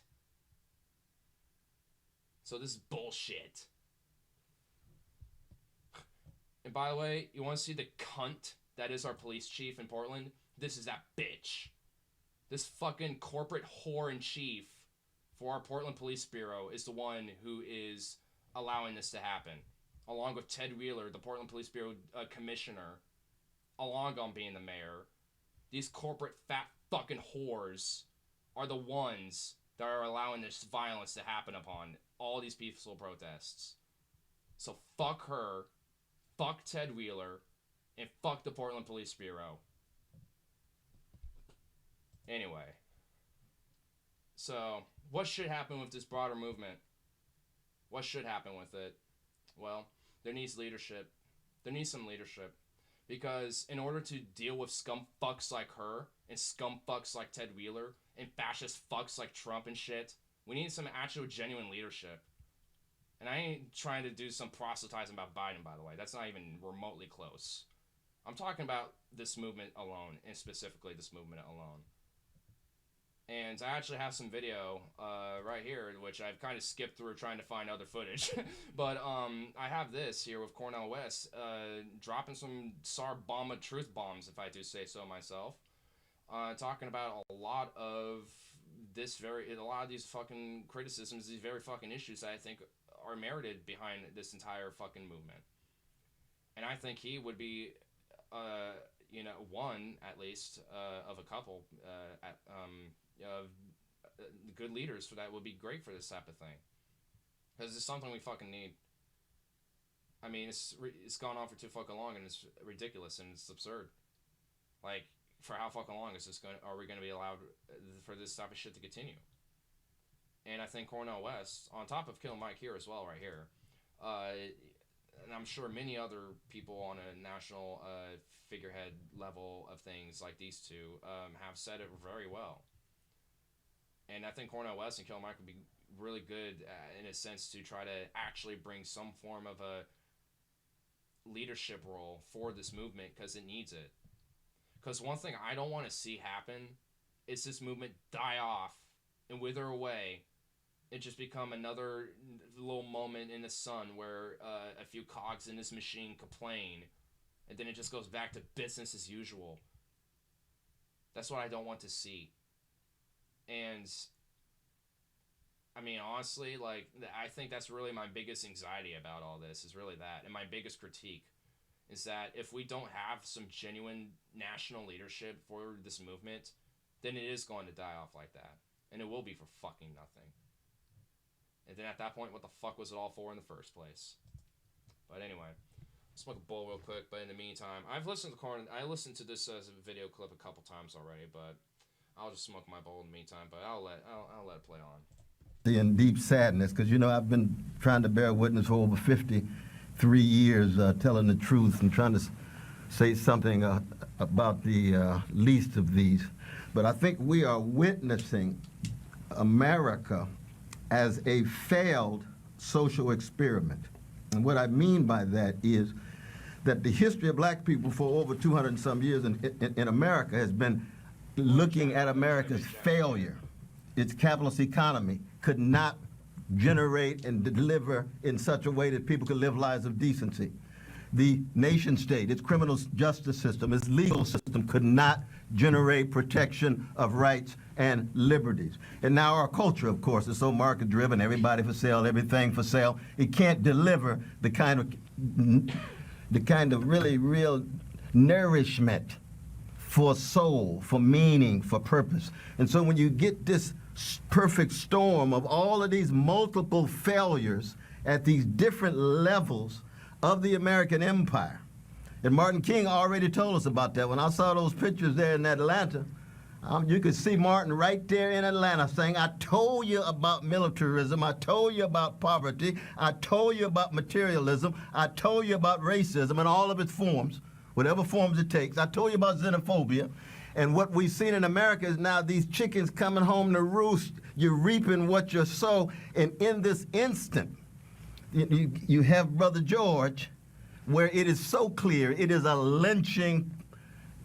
So this is bullshit. And by the way, you want to see the cunt that is our police chief in Portland? This is that bitch. This fucking corporate whore in chief for our Portland Police Bureau is the one who is allowing this to happen. Along with Ted Wheeler, the Portland Police Bureau commissioner, along on being the mayor. These corporate fat fucking whores are the ones that are allowing this violence to happen upon all these peaceful protests. So fuck her, fuck Ted Wheeler, and fuck the Portland Police Bureau. Anyway. So, what should happen with this broader movement? What should happen with it? Well, there needs leadership. There needs some leadership. Because in order to deal with scum fucks like her, and scum fucks like Ted Wheeler, and fascist fucks like Trump and shit, we need some actual genuine leadership. And I ain't trying to do some proselytizing about Biden, by the way. That's not even remotely close. I'm talking about this movement alone, and specifically this movement alone. And I actually have some video right here, which I've kind of skipped through trying to find other footage. But I have this here with Cornel West dropping some Sarbama truth bombs, if I do say so myself. Talking about a lot of these fucking criticisms, these very fucking issues that I think are merited behind this entire fucking movement. And I think he would be, one, at least, of a couple, good leaders for that would be great for this type of thing. Because it's something we fucking need. I mean, it's gone on for too fucking long, and it's ridiculous, and it's absurd. Like, for how fucking long are we going to be allowed for this type of shit to continue? And I think Cornel West, on top of Kill Mike here as well, right here, and I'm sure many other people on a national figurehead level of things like these two have said it very well. And I think Cornel West and Kill Mike would be really good in a sense to try to actually bring some form of a leadership role for this movement, because it needs it. Because one thing I don't want to see happen is this movement die off and wither away and just become another little moment in the sun where a few cogs in this machine complain, and then it just goes back to business as usual. That's what I don't want to see. And I mean, honestly, like, I think that's really my biggest anxiety about all this, is really that. And my biggest critique is that if we don't have some genuine national leadership for this movement, then it is going to die off like that. And it will be for fucking nothing. And then at that point, what the fuck was it all for in the first place? But anyway, I'll smoke a bowl real quick. But in the meantime, I listened to this video clip a couple times already, but I'll just smoke my bowl in the meantime. But I'll let it play on. In deep sadness, because I've been trying to bear witness for over 53 years, telling the truth and trying to say something about the least of these. But I think we are witnessing America as a failed social experiment. And what I mean by that is that the history of black people for over 200 and some years in America has been looking at America's failure. Its capitalist economy could not generate and deliver in such a way that people can live lives of decency. The nation state, its criminal justice system, its legal system could not generate protection of rights and liberties. And now our culture, of course, is so market-driven, everybody for sale, everything for sale. It can't deliver the kind of really real nourishment for soul, for meaning, for purpose. And so when you get this perfect storm of all of these multiple failures at these different levels of the American empire, and Martin King already told us about that. When I saw those pictures there in Atlanta, you could see Martin right there in Atlanta saying, I told you about militarism, I told you about poverty, I told you about materialism, I told you about racism in all of its forms, whatever forms it takes. I told you about xenophobia. And what we've seen in America is now these chickens coming home to roost. You're reaping what you sow. And in this instant, you have Brother George, where it is so clear it is a lynching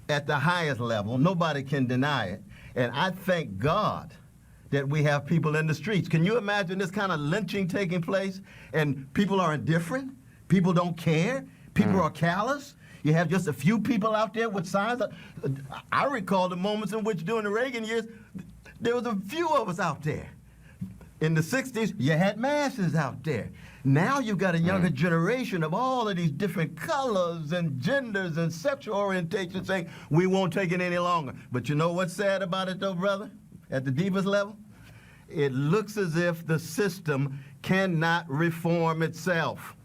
at the highest level. Nobody can deny it. And I thank God that we have people in the streets. Can you imagine this kind of lynching taking place and people are indifferent? People don't care? People are callous? You have just a few people out there with signs. I recall the moments in which during the Reagan years, there was a few of us out there. In the 60s, you had masses out there. Now you've got a younger generation of all of these different colors and genders and sexual orientations saying, we won't take it any longer. But you know what's sad about it though, brother? At the deepest level? It looks as if the system cannot reform itself.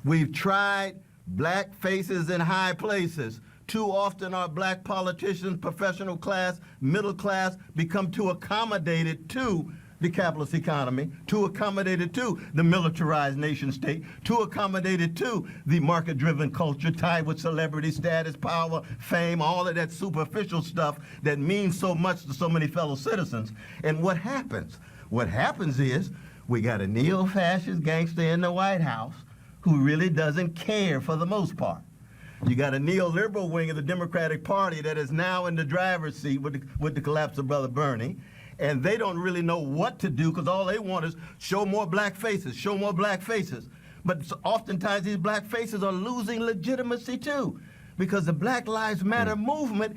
We've tried black faces in high places. Too often our black politicians, professional class, middle class, become too accommodated to the capitalist economy, too accommodated to the militarized nation state, too accommodated to the market-driven culture tied with celebrity status, power, fame, all of that superficial stuff that means so much to so many fellow citizens. And what happens? What happens is we got a neo-fascist gangster in the White House who really doesn't care for the most part. You got a neoliberal wing of the Democratic Party that is now in the driver's seat with the collapse of Brother Bernie. And they don't really know what to do because all they want is show more black faces, show more black faces. But oftentimes these black faces are losing legitimacy too because the Black Lives Matter movement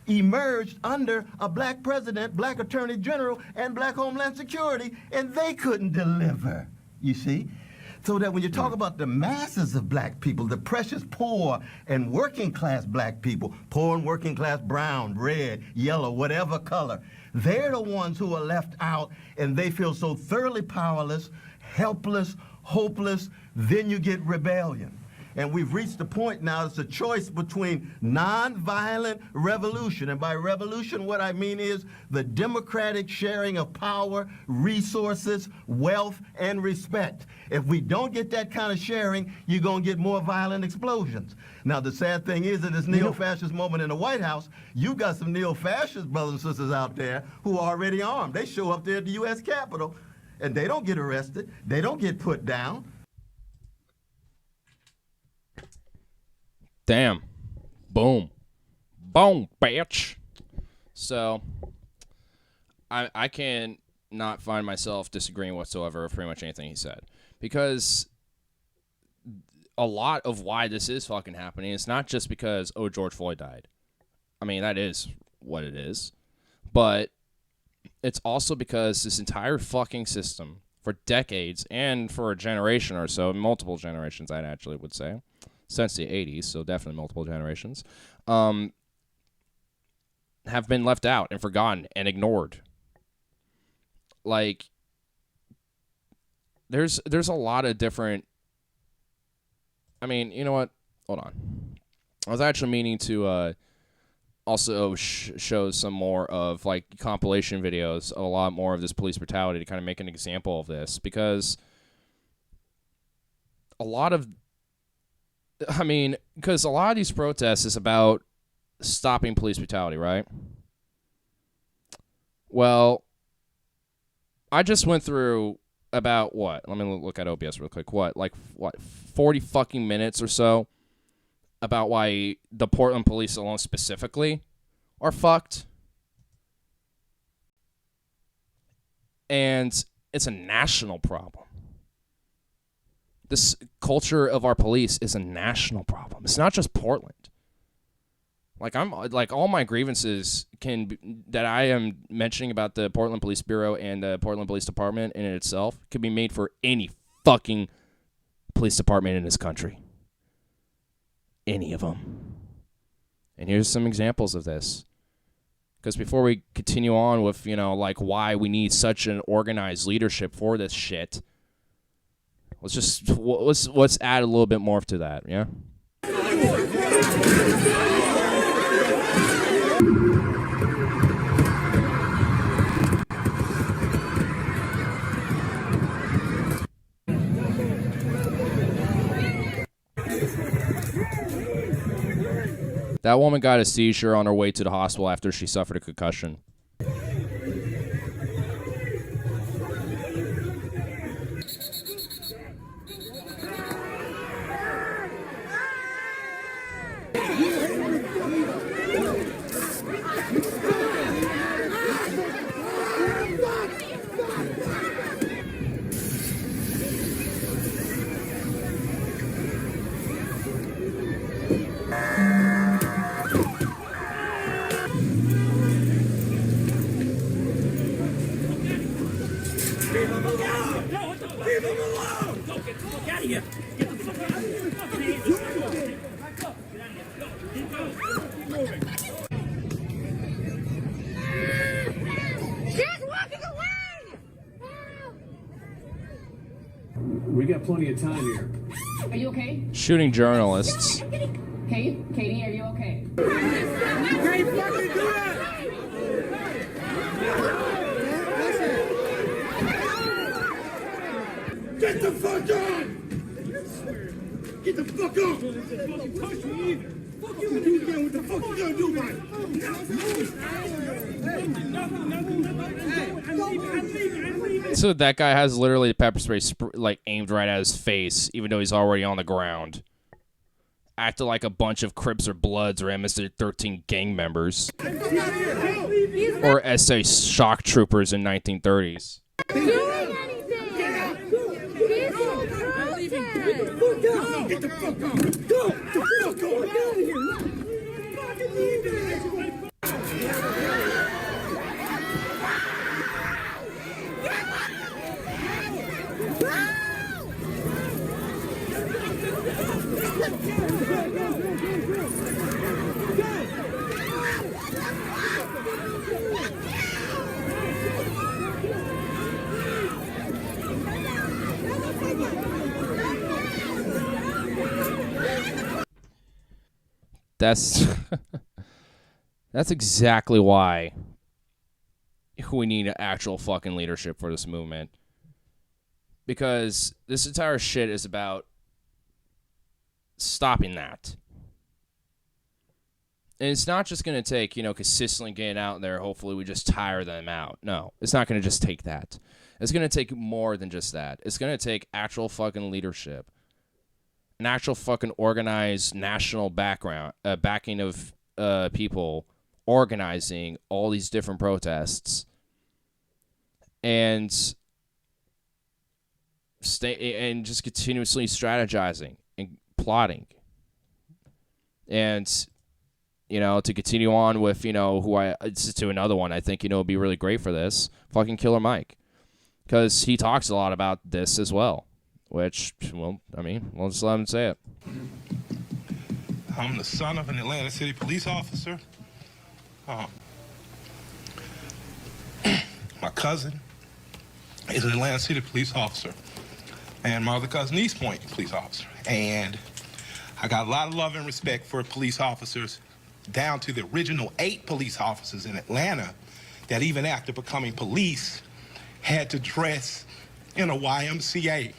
emerged under a black president, black attorney general, and black Homeland Security, and they couldn't deliver, you see? So that when you talk about the masses of black people, the precious poor and working class black people, poor and working class brown, red, yellow, whatever color, they're the ones who are left out and they feel so thoroughly powerless, helpless, hopeless, then you get rebellion. And we've reached the point now, it's a choice between nonviolent revolution. And by revolution, what I mean is the democratic sharing of power, resources, wealth, and respect. If we don't get that kind of sharing, you're going to get more violent explosions. Now, the sad thing is, in this neo-fascist moment in the White House, you've got some neo-fascist brothers and sisters out there who are already armed. They show up there at the U.S. Capitol, and they don't get arrested. They don't get put down. Damn. Boom. Boom, bitch. So, I can not find myself disagreeing whatsoever with pretty much anything he said. Because a lot of why this is fucking happening is not just because, oh, George Floyd died. I mean, that is what it is. But it's also because this entire fucking system, for decades and for a generation or so, multiple generations, I actually would say, since the 80s, so definitely multiple generations, have been left out and forgotten and ignored. Like, there's a lot of different... I mean, you know what? Hold on. I was actually meaning to also show some more of, like, compilation videos of a lot more of this police brutality to kind of make an example of this, because a lot of... I mean, because a lot of these protests is about stopping police brutality, right? Well, I just went through about what? Let me look at OBS real quick. What 40 fucking minutes or so about why the Portland police alone specifically are fucked. And It's a national problem. This culture of our police is a national problem. It's not just Portland. Like all my grievances that I am mentioning about the Portland Police Bureau and the Portland Police Department in itself could be made for any fucking police department in this country. Any of them. And here's some examples of this. Because before we continue on with, like why we need such an organized leadership for this shit, let's add a little bit more to that, yeah? That woman got a seizure on her way to the hospital after she suffered a concussion. We got plenty of time here. Are you okay? Shooting journalists. Katie, are you okay? Get the fuck on! Get the fuck on! Fuck you again. What the fuck you gonna do about it? So that guy has literally pepper spray aimed right at his face, even though he's already on the ground. Acted like a bunch of Crips or Bloods or MS-13 gang members. Or SA shock troopers in 1930s. Get the fuck on! Go! Get the fuck on! Get out of here! Fucking leave it! That's exactly why we need actual fucking leadership for this movement. Because this entire shit is about stopping that. And it's not just going to take, consistently getting out there, hopefully we just tire them out. No, it's not going to just take that. It's going to take more than just that. It's going to take actual fucking leadership. An actual fucking organized national backing of people organizing all these different protests and just continuously strategizing and plotting. And, to continue on with, to another one, I think, would be really great for this, fucking Killer Mike. Because he talks a lot about this as well. Which, we'll just let him say it. I'm the son of an Atlanta City police officer. My cousin is an Atlanta City police officer. And my other cousin, East Point police officer. And I got a lot of love and respect for police officers, down to the original 8 police officers in Atlanta that even after becoming police had to dress in a YMCA.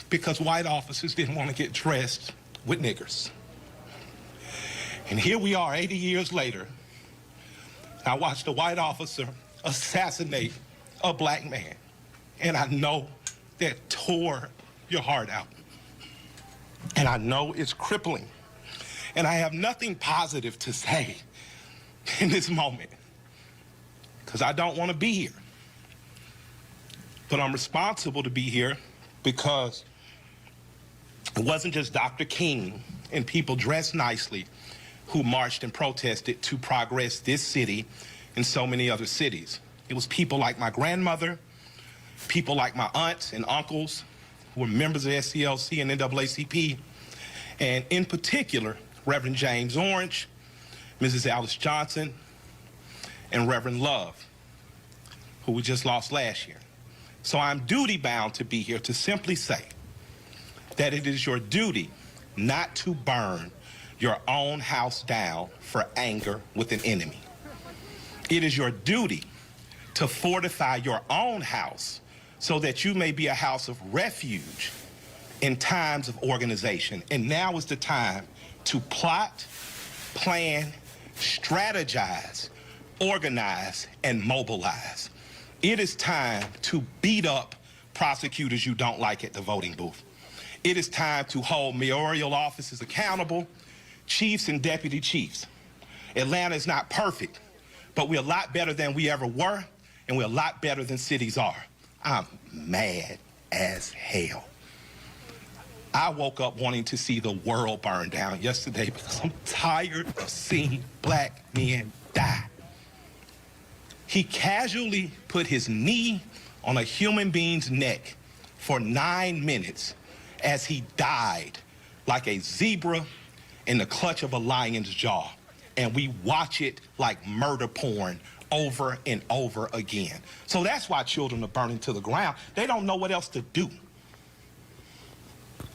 Because white officers didn't want to get dressed with niggers. And here we are 80 years later. I watched a white officer assassinate a black man. And I know that tore your heart out. And I know it's crippling. And I have nothing positive to say in this moment. Because I don't want to be here. But I'm responsible to be here because it wasn't just Dr. King and people dressed nicely who marched and protested to progress this city and so many other cities. It was people like my grandmother, people like my aunts and uncles who were members of SCLC and NAACP, and in particular, Reverend James Orange, Mrs. Alice Johnson, and Reverend Love, who we just lost last year. So I'm duty-bound to be here to simply say that it is your duty not to burn your own house down for anger with an enemy. It is your duty to fortify your own house so that you may be a house of refuge in times of organization. And now is the time to plot, plan, strategize, organize, and mobilize. It is time to beat up prosecutors you don't like at the voting booth. It is time to hold mayoral offices accountable, chiefs and deputy chiefs. Atlanta is not perfect, but we're a lot better than we ever were, and we're a lot better than cities are. I'm mad as hell. I woke up wanting to see the world burn down yesterday because I'm tired of seeing black men die. He casually put his knee on a human being's neck for 9 minutes as he died like a zebra in the clutch of a lion's jaw. And we watch it like murder porn over and over again. So that's why children are burning to the ground. They don't know what else to do.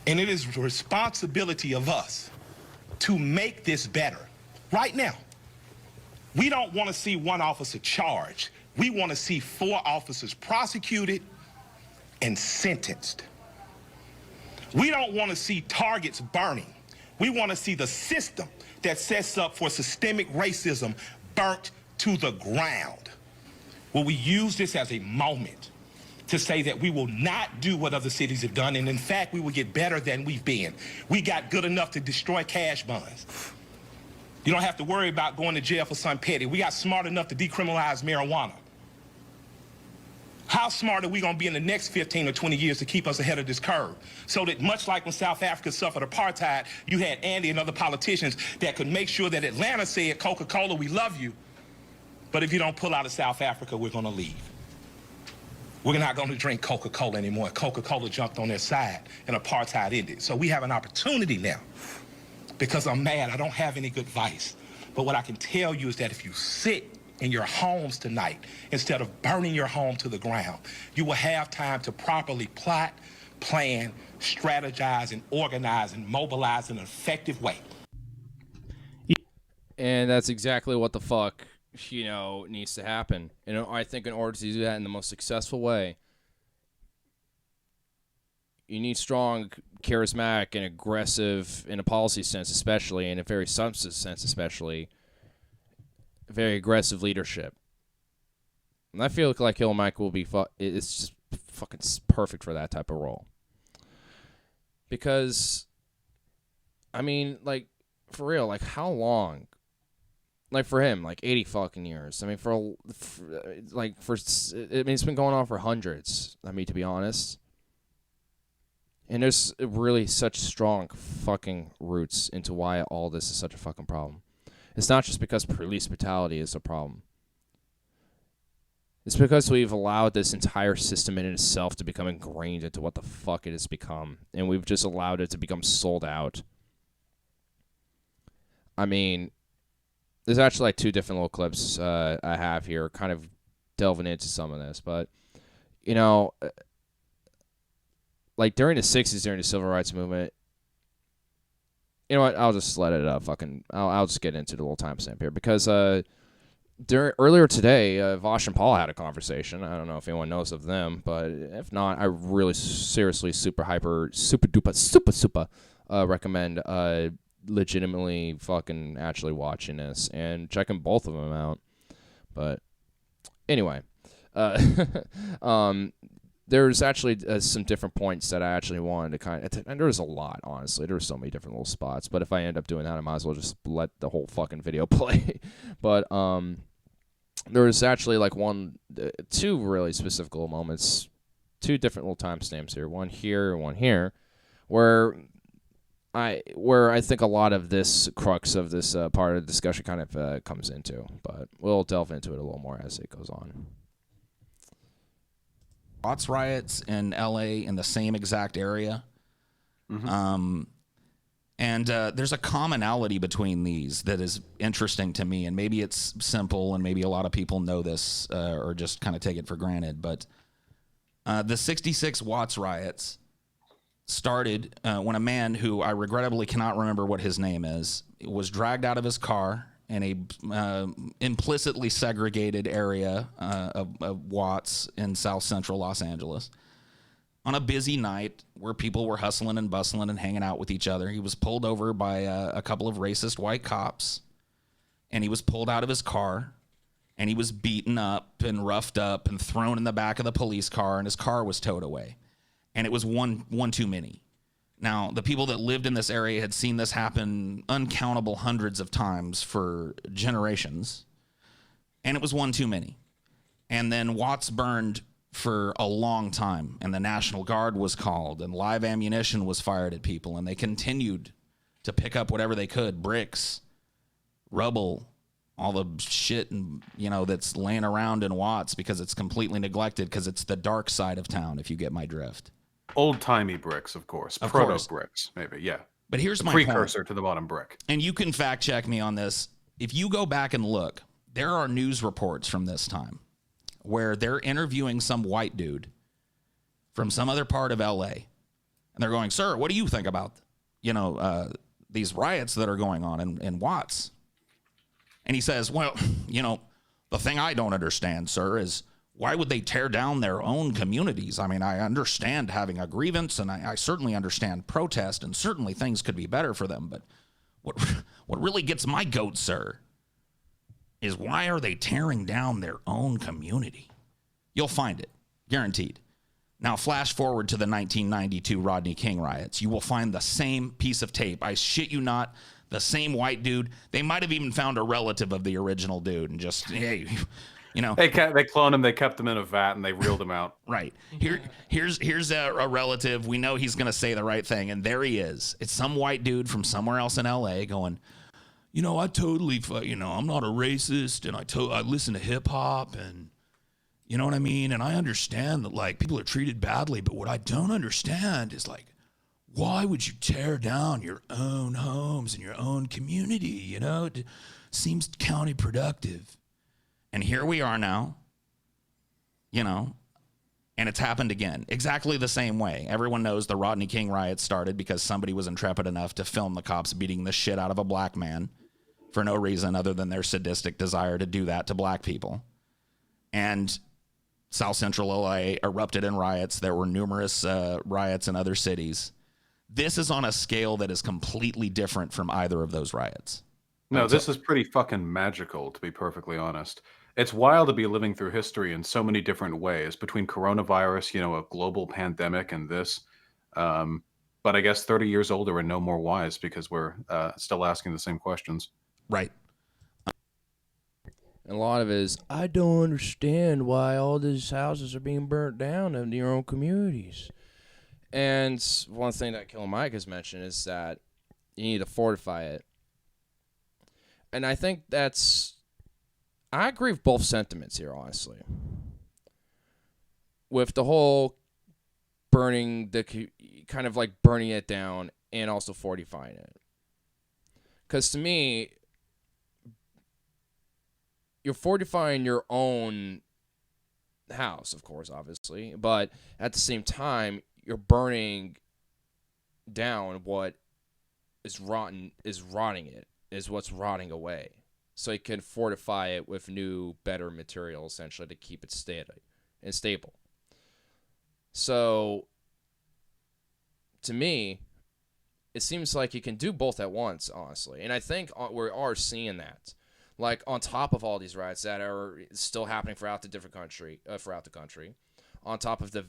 And it is the responsibility of us to make this better right now. We don't want to see one officer charged. We want to see 4 officers prosecuted and sentenced. We don't want to see targets burning. We want to see the system that sets up for systemic racism burnt to the ground. Will we use this as a moment to say that we will not do what other cities have done, and in fact, we will get better than we've been. We got good enough to destroy cash bonds. You don't have to worry about going to jail for something petty. We got smart enough to decriminalize marijuana. How smart are we going to be in the next 15 or 20 years to keep us ahead of this curve? So that much like when South Africa suffered apartheid, you had Andy and other politicians that could make sure that Atlanta said, Coca-Cola, we love you, but if you don't pull out of South Africa, we're going to leave. We're not going to drink Coca-Cola anymore. Coca-Cola jumped on their side and apartheid ended. So we have an opportunity now. Because I'm mad, I don't have any good advice. But what I can tell you is that if you sit in your homes tonight, instead of burning your home to the ground, you will have time to properly plot, plan, strategize, and organize and mobilize in an effective way. And that's exactly what the fuck, needs to happen. I think in order to do that in the most successful way, you need strong, charismatic, and aggressive, in a policy sense especially, in a very substance sense especially, very aggressive leadership. And I feel like Hill Mike will be it's just fucking perfect for that type of role. Because, for real, how long? For him, 80 fucking years. It's been going on for hundreds, to be honest. And there's really such strong fucking roots into why all this is such a fucking problem. It's not just because police brutality is a problem. It's because we've allowed this entire system in itself to become ingrained into what the fuck it has become. And we've just allowed it to become sold out. There's actually 2 different little clips I have here kind of delving into some of this. But, during the 60s, during the Civil Rights Movement, you know what? I'll just let it I'll just get into the little timestamp here. Because earlier today, Vosh and Paul had a conversation. I don't know if anyone knows of them, but if not, I really seriously super recommend legitimately fucking actually watching this and checking both of them out. But anyway, there's actually some different points that I actually wanted to and there's a lot, honestly. There's so many different little spots, but if I end up doing that, I might as well just let the whole fucking video play. But there was actually 2 really specific little moments two different little timestamps here, one here and one here, where I think a lot of this crux of this part of the discussion kind of comes into, but we'll delve into it a little more as it goes on. Watts riots in LA in the same exact area. And there's a commonality between these that is interesting to me, and maybe it's simple, and maybe a lot of people know this or just kind of take it for granted, but the 66 Watts riots started when a man who I regrettably cannot remember what his name is was dragged out of his car in a implicitly segregated area of Watts in South Central Los Angeles on a busy night where people were hustling and bustling and hanging out with each other. He was pulled over by a couple of racist white cops, and he was pulled out of his car, and he was beaten up and roughed up and thrown in the back of the police car, and his car was towed away. And it was one too many. Now, the people that lived in this area had seen this happen uncountable hundreds of times for generations, and it was one too many. And then Watts burned for a long time, and the National Guard was called, and live ammunition was fired at people, and they continued to pick up whatever they could, bricks, rubble, all the shit and that's laying around in Watts because it's completely neglected because it's the dark side of town, if you get my drift. Old-timey bricks, of course. Proto-bricks, maybe, yeah. But here's my precursor point. To the bottom brick. And you can fact-check me on this. If you go back and look, there are news reports from this time where they're interviewing some white dude from some other part of L.A., and they're going, sir, what do you think about, these riots that are going on in Watts? And he says, well, the thing I don't understand, sir, is why would they tear down their own communities? I mean, I understand having a grievance, and I certainly understand protest, and certainly things could be better for them. But what really gets my goat, sir, is why are they tearing down their own community? You'll find it, guaranteed. Now, flash forward to the 1992 Rodney King riots. You will find the same piece of tape. I shit you not. The same white dude. They might have even found a relative of the original dude and just, hey, They cloned him, they kept him in a vat, and they reeled him out. Right. Here's a relative. We know he's going to say the right thing, and there he is. It's some white dude from somewhere else in L.A. going, I totally, I'm not a racist, and I listen to hip-hop, and you know what I mean? And I understand that, people are treated badly, but what I don't understand is, why would you tear down your own homes and your own community, It seems counterproductive. And here we are now, and it's happened again. Exactly the same way. Everyone knows the Rodney King riot started because somebody was intrepid enough to film the cops beating the shit out of a black man for no reason other than their sadistic desire to do that to black people. And South Central LA erupted in riots. There were numerous riots in other cities. This is on a scale that is completely different from either of those riots. No, this is pretty fucking magical, to be perfectly honest. It's wild to be living through history in so many different ways between coronavirus, a global pandemic, and this. But I guess 30 years older and no more wise because we're still asking the same questions. Right. And a lot of it is, I don't understand why all these houses are being burnt down in your own communities. And one thing that Killer Mike has mentioned is that you need to fortify it. And I think I agree with both sentiments here, honestly. With the whole burning it down and also fortifying it. Because to me, you're fortifying your own house, of course, obviously. But at the same time, you're burning down what is rotting it. Is what's rotting away. So you can fortify it with new, better material, essentially, to keep it steady and stable. So, to me, it seems like you can do both at once, honestly. And I think we are seeing that. On top of all these riots that are still happening throughout the country, on top of the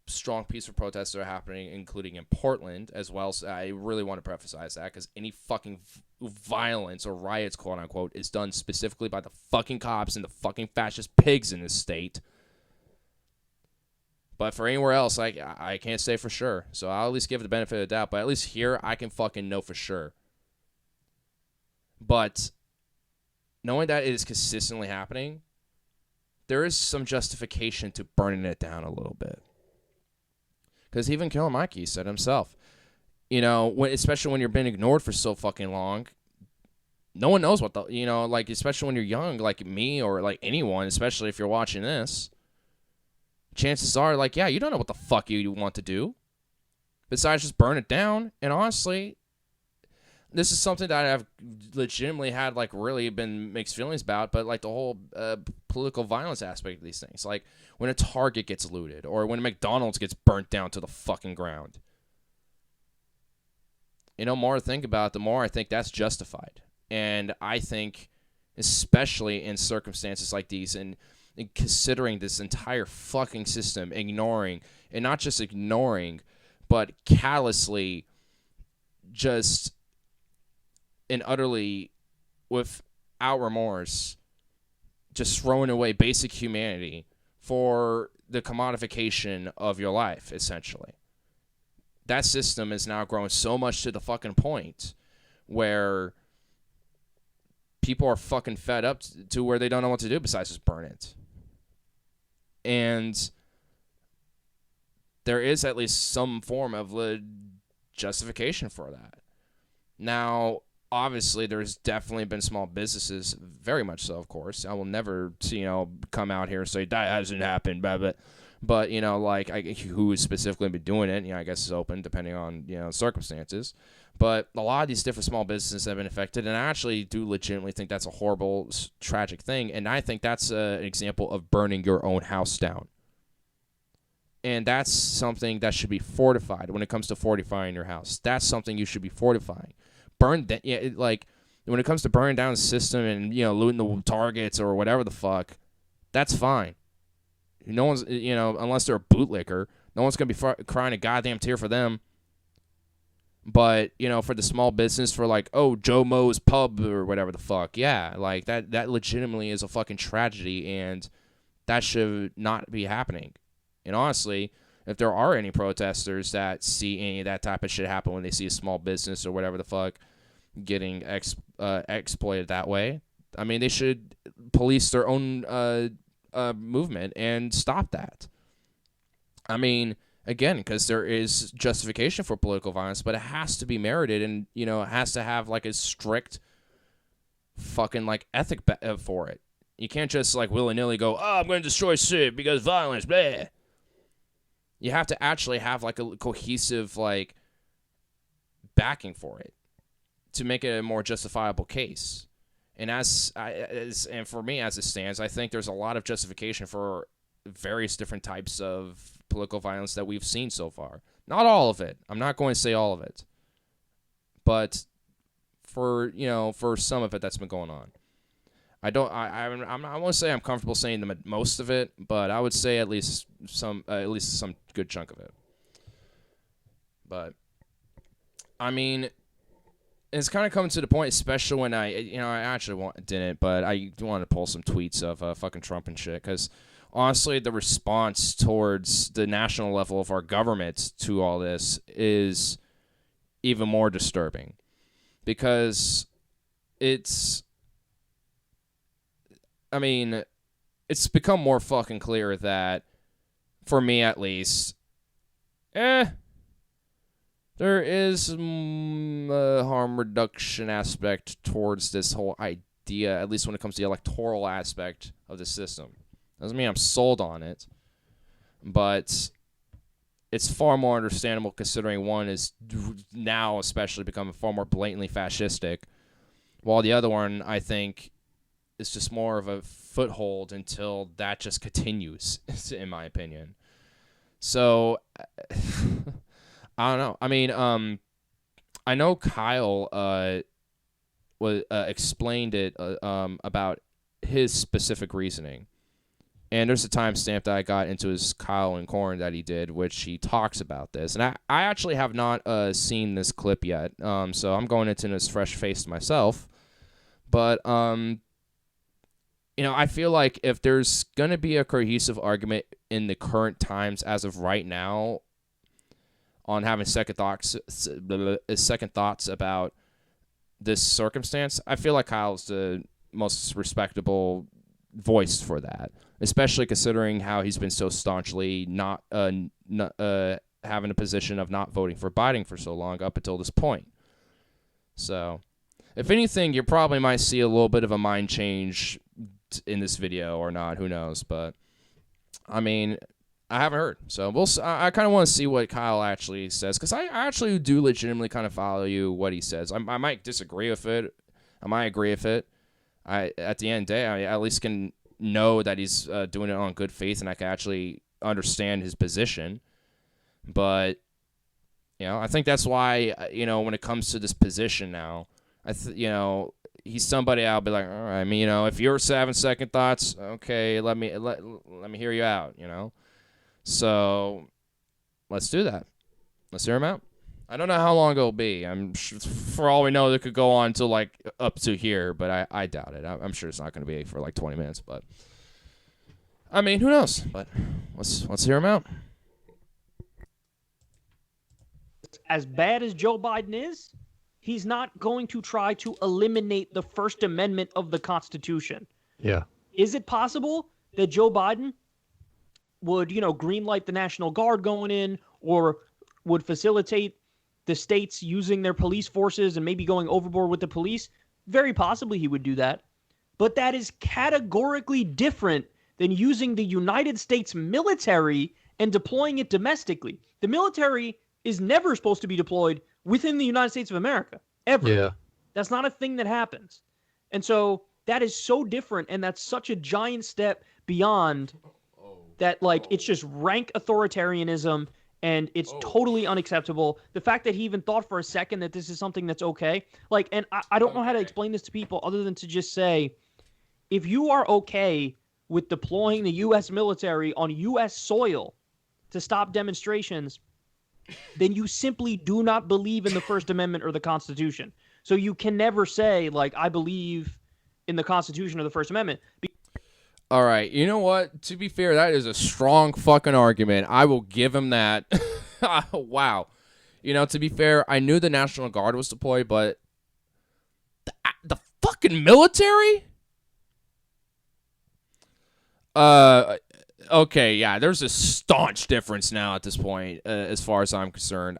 strong peaceful protests that are happening, including in Portland as well. So I really want to emphasize that because any fucking violence or riots, quote unquote, is done specifically by the fucking cops and the fucking fascist pigs in this state. But for anywhere else, I can't say for sure. So I'll at least give it the benefit of the doubt. But at least here, I can fucking know for sure. But knowing that it is consistently happening, there is some justification to burning it down a little bit. Because even Killer Mikey said himself, you know, especially when you're being ignored for so fucking long, no one knows what the, you know, like, especially when you're young, like me or like anyone, especially if you're watching this, chances are, like, yeah, you don't know what the fuck you want to do besides just burn it down. And honestly, this is something that I've legitimately had, like, really been mixed feelings about, but, like, the whole political violence aspect of these things. Like, when a Target gets looted or when a McDonald's gets burnt down to the fucking ground. You know, more I think about it, the more I think that's justified. And I think, especially in circumstances like these, and considering this entire fucking system, ignoring, and not just ignoring, but callously just and utterly, without remorse, just throwing away basic humanity for the commodification of your life, essentially. That system is now growing so much to the fucking point where people are fucking fed up to where they don't know what to do besides just burn it. And there is at least some form of justification for that. Now, obviously, there's definitely been small businesses, very much so, of course. I will never, come out here and say that hasn't happened, but you know, like, who has specifically been doing it? You know, I guess it's open depending on, circumstances. But a lot of these different small businesses have been affected, and I actually do legitimately think that's a horrible, tragic thing. And I think that's an example of burning your own house down. And that's something that should be fortified when it comes to fortifying your house. That's something you should be fortifying. Burn that, when it comes to burning down the system and, looting the Targets or whatever the fuck, that's fine. No one's, unless they're a bootlicker, no one's going to be crying a goddamn tear for them. But, for the small business, for like, oh, Joe Mo's Pub or whatever the fuck, yeah, like that legitimately is a fucking tragedy, and that should not be happening. And honestly, if there are any protesters that see any of that type of shit happen when they see a small business or whatever the fuck getting exploited that way, I mean, they should police their own movement and stop that. I mean, again, because there is justification for political violence, but it has to be merited, and, it has to have, like, a strict fucking, like, ethic for it. You can't just, like, willy-nilly go, oh, I'm going to destroy shit because violence, blah. You have to actually have, like, a cohesive, like, backing for it to make it a more justifiable case. And and for me, as it stands, I think there's a lot of justification for various different types of political violence that we've seen so far. Not all of it. I'm not going to say all of it. But for some of it that's been going on. I won't say I'm comfortable saying most of it, but I would say at least some good chunk of it. But I mean, it's kind of coming to the point, especially when I actually didn't, but I wanted to pull some tweets of fucking Trump and shit, because honestly, the response towards the national level of our government to all this is even more disturbing, because it's become more fucking clear that, for me at least, there is a harm reduction aspect towards this whole idea, at least when it comes to the electoral aspect of the system. Doesn't mean I'm sold on it, but it's far more understandable considering one is now especially becoming far more blatantly fascistic, while the other one, I think, is just more of a foothold until that just continues, in my opinion. So, I don't know. I mean, I know Kyle explained it about his specific reasoning. And there's a timestamp that I got into his Kyle and Corn that he did, which he talks about this. And I actually have not seen this clip yet, so I'm going into this fresh-faced myself. But I feel like if there's going to be a cohesive argument in the current times as of right now on having second thoughts about this circumstance, I feel like Kyle's the most respectable voice for that, especially considering how he's been so staunchly not having a position of not voting for Biden for so long up until this point. So, if anything, you probably might see a little bit of a mind change in this video or not. Who knows? But, I mean, I haven't heard. So, I kind of want to see what Kyle actually says, because I actually do legitimately kind of follow what he says. I might disagree with it. I might agree with it. At the end of the day, I at least can know that he's doing it on good faith, and I can actually understand his position. But, I think that's why, when it comes to this position now, he's somebody I'll be like, all right, I mean, if you're having second thoughts, okay, let me hear you out, So, let's do that. Let's hear him out. I don't know how long it'll be. I'm sure, for all we know, it could go on to up to here, but I doubt it. I'm sure it's not going to be for 20 minutes. But I mean, who knows? But let's hear him out. As bad as Joe Biden is, he's not going to try to eliminate the First Amendment of the Constitution. Yeah. Is it possible that Joe Biden would, greenlight the National Guard going in, or would facilitate the states using their police forces and maybe going overboard with the police? Very possibly he would do that. But that is categorically different than using the United States military and deploying it domestically. The military is never supposed to be deployed within the United States of America, ever. Yeah. That's not a thing that happens. And so that is so different, and that's such a giant step beyond that, it's just rank authoritarianism, and it's totally unacceptable. The fact that he even thought for a second that this is something that's okay. And I don't know how to explain this to people other than to just say, if you are okay with deploying the U.S. military on U.S. soil to stop demonstrations, then you simply do not believe in the First Amendment or the Constitution. So you can never say, I believe in the Constitution or the First Amendment. All right, you know what? To be fair, that is a strong fucking argument. I will give him that. Wow. To be fair, I knew the National Guard was deployed, but the fucking military? Okay, yeah, there's a staunch difference now at this point, as far as I'm concerned.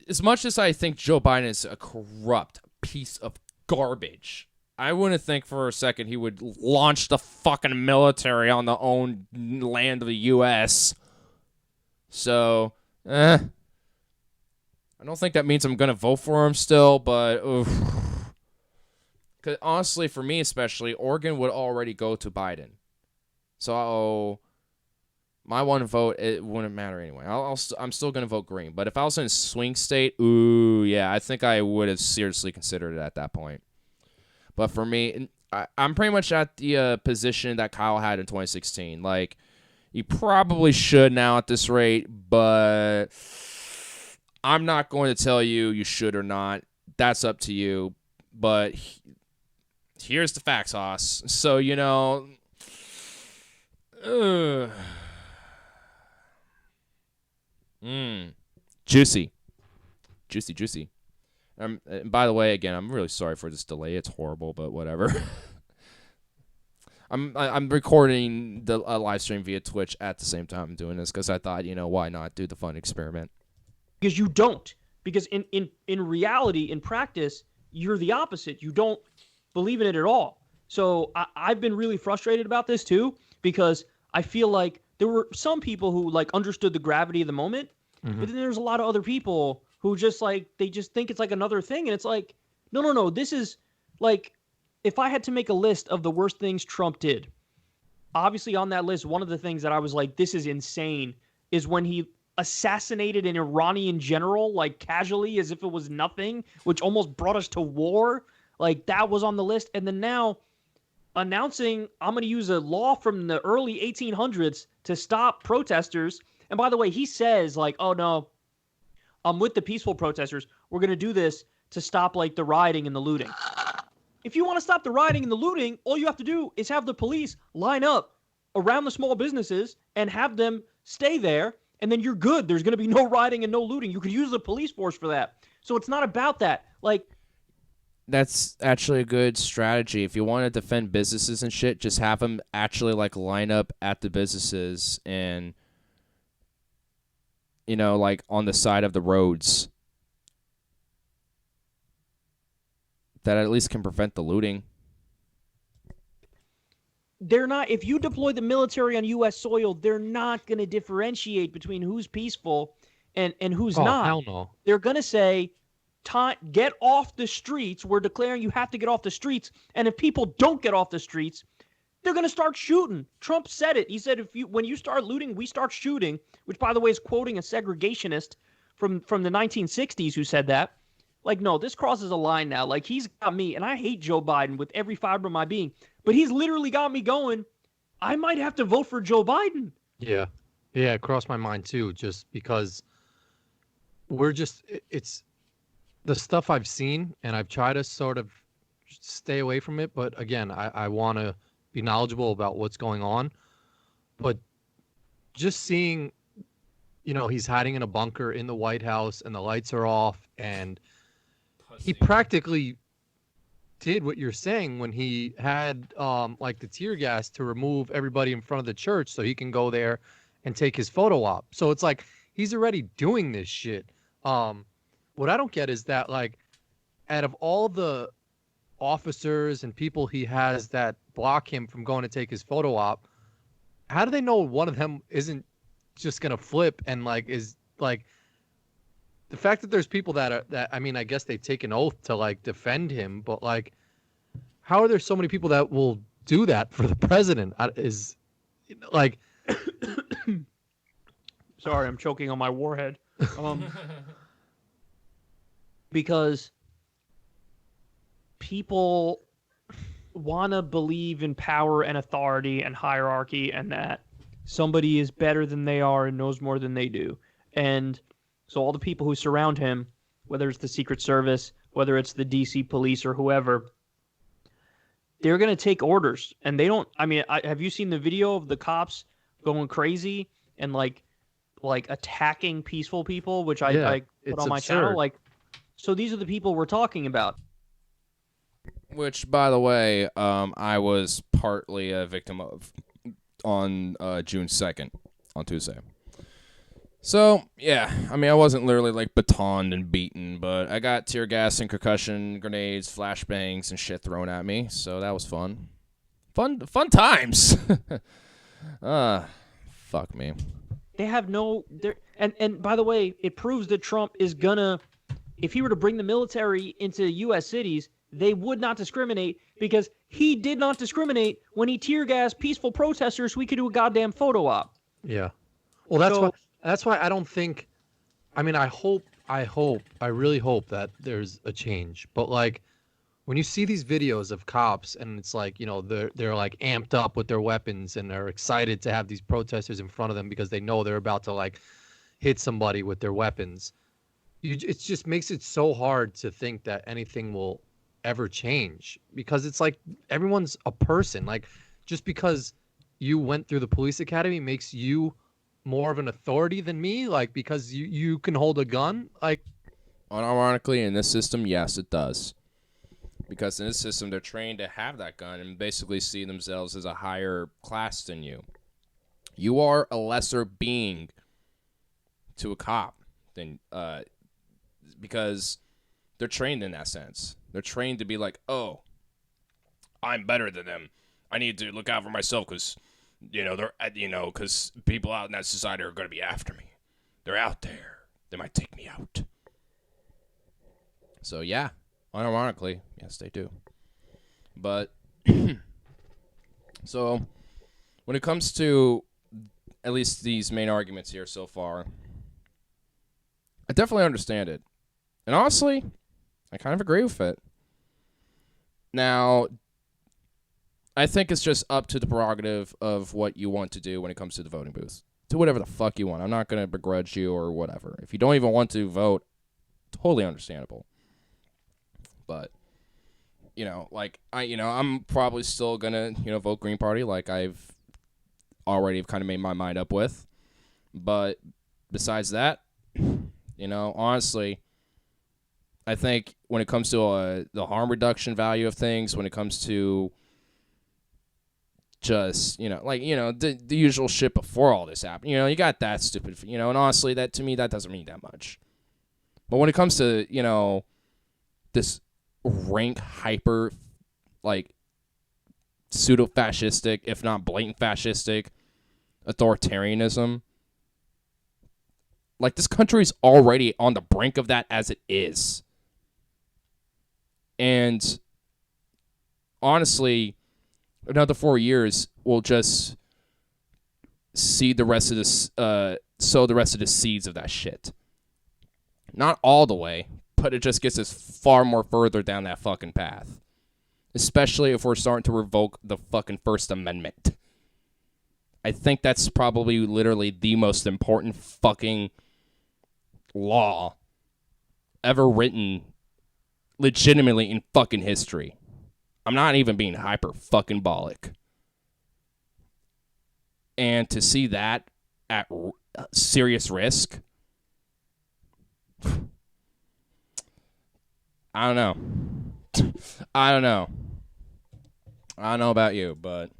As much as I think Joe Biden is a corrupt piece of garbage, I wouldn't think for a second he would launch the fucking military on the own land of the U.S. So, I don't think that means I'm going to vote for him still, but, because honestly, for me especially, Oregon would already go to Biden. So, my one vote, it wouldn't matter anyway. I'm still going to vote green. But if I was in a swing state, I think I would have seriously considered it at that point. But for me, I'm pretty much at the position that Kyle had in 2016. You probably should now at this rate, but I'm not going to tell you should or not. That's up to you. But here's the facts, Hoss. So, juicy. And by the way, again, I'm really sorry for this delay. It's horrible, but whatever. I'm recording the live stream via Twitch at the same time I'm doing this because I thought, why not do the fun experiment? Because you don't. Because in reality, in practice, you're the opposite. You don't believe in it at all. So I've been really frustrated about this too, because I feel like there were some people who understood the gravity of the moment, but then there's a lot of other people who just they just think it's another thing. And it's no. This is if I had to make a list of the worst things Trump did, obviously on that list, one of the things that I was this is insane, is when he assassinated an Iranian general, casually as if it was nothing, which almost brought us to war. That was on the list. And then now announcing, I'm going to use a law from the early 1800s to stop protesters. And by the way, he says oh no, I'm with the peaceful protesters. We're going to do this to stop the rioting and the looting. If you want to stop the rioting and the looting, all you have to do is have the police line up around the small businesses and have them stay there, and then you're good. There's going to be no rioting and no looting. You could use the police force for that. So it's not about that. Like, that's actually a good strategy. If you want to defend businesses and shit, just have them actually like line up at the businesses and, you know, like on the side of the roads. That at least can prevent the looting. They're not, if you deploy the military on U.S. soil, they're not going to differentiate between who's peaceful and who's not. Hell no. They're going to say, get off the streets. We're declaring you have to get off the streets. And if people don't get off the streets, they're going to start shooting. Trump said it. He said, when you start looting, we start shooting, which, by the way, is quoting a segregationist from the 1960s who said that. Like, no, this crosses a line now. Like, he's got me, and I hate Joe Biden with every fiber of my being, but he's literally got me going, I might have to vote for Joe Biden. Yeah. Yeah, it crossed my mind too, just because it's the stuff I've seen, and I've tried to sort of stay away from it. But again, I want to be knowledgeable about what's going on. But just seeing, you know, he's hiding in a bunker in the White House and the lights are off, and he practically did what you're saying when he had like the tear gas to remove everybody in front of the church so he can go there and take his photo op. So it's like he's already doing this shit. What I don't get is that, like, out of all the officers and people he has that block him from going to take his photo op, how do they know one of them isn't just gonna flip and like is like the fact that there's people that I mean, I guess they take an oath to like defend him, but like, how are there so many people that will do that for the president? Is like, sorry, I'm choking on my warhead. Because people want to believe in power and authority and hierarchy, and that somebody is better than they are and knows more than they do. And so all the people who surround him, whether it's the Secret Service, whether it's the DC police or whoever, they're going to take orders. And they don't, I mean, have you seen the video of the cops going crazy and like attacking peaceful people, which I put on my channel? Like, so these are the people we're talking about. Which, by the way, I was partly a victim of on June 2nd, on Tuesday. So, yeah, I mean, I wasn't literally, like, batoned and beaten, but I got tear gas and concussion grenades, flashbangs, and shit thrown at me, so that was fun. Fun times! Fuck me. They have no... And by the way, it proves that Trump is gonna... If he were to bring the military into U.S. cities, they would not discriminate, because he did not discriminate when he tear gassed peaceful protesters so we could do a goddamn photo op. Yeah. Well, that's why I don't think, I mean, I really hope that there's a change. But like, when you see these videos of cops and it's like, you know, they're like amped up with their weapons and they're excited to have these protesters in front of them because they know they're about to like hit somebody with their weapons. It just makes it so hard to think that anything will ever change, because it's like everyone's a person. Like, just because you went through the police academy makes you more of an authority than me, like, because you can hold a gun. Like, unironically, in this system, yes, it does, because in this system they're trained to have that gun and basically see themselves as a higher class than you. You are a lesser being to a cop than because they're trained in that sense. They're trained to be like, oh, I'm better than them. I need to look out for myself because, because people out in that society are going to be after me. They're out there. They might take me out. So, yeah, unironically, yes, they do. But, so, when it comes to at least these main arguments here so far, I definitely understand it. And honestly, I kind of agree with it. Now, I think it's just up to the prerogative of what you want to do when it comes to the voting booth. Do whatever the fuck you want. I'm not going to begrudge you or whatever. If you don't even want to vote, totally understandable. But I'm probably still gonna, vote Green Party, like I've already kind of made my mind up with. But besides that, honestly, I think when it comes to the harm reduction value of things, when it comes to just, the usual shit before all this happened, you got that stupid, and honestly, that to me, that doesn't mean that much. But when it comes to, this rank hyper, pseudo-fascistic, if not blatant fascistic, authoritarianism, this country's already on the brink of that as it is. And honestly, another 4 years will just seed the rest of this, sow the rest of the seeds of that shit. Not all the way, but it just gets us far more further down that fucking path. Especially if we're starting to revoke the fucking First Amendment. I think that's probably literally the most important fucking law ever written legitimately in fucking history. I'm not even being hyper fucking bolic. And to see that at serious risk, I don't know. I don't know about you, but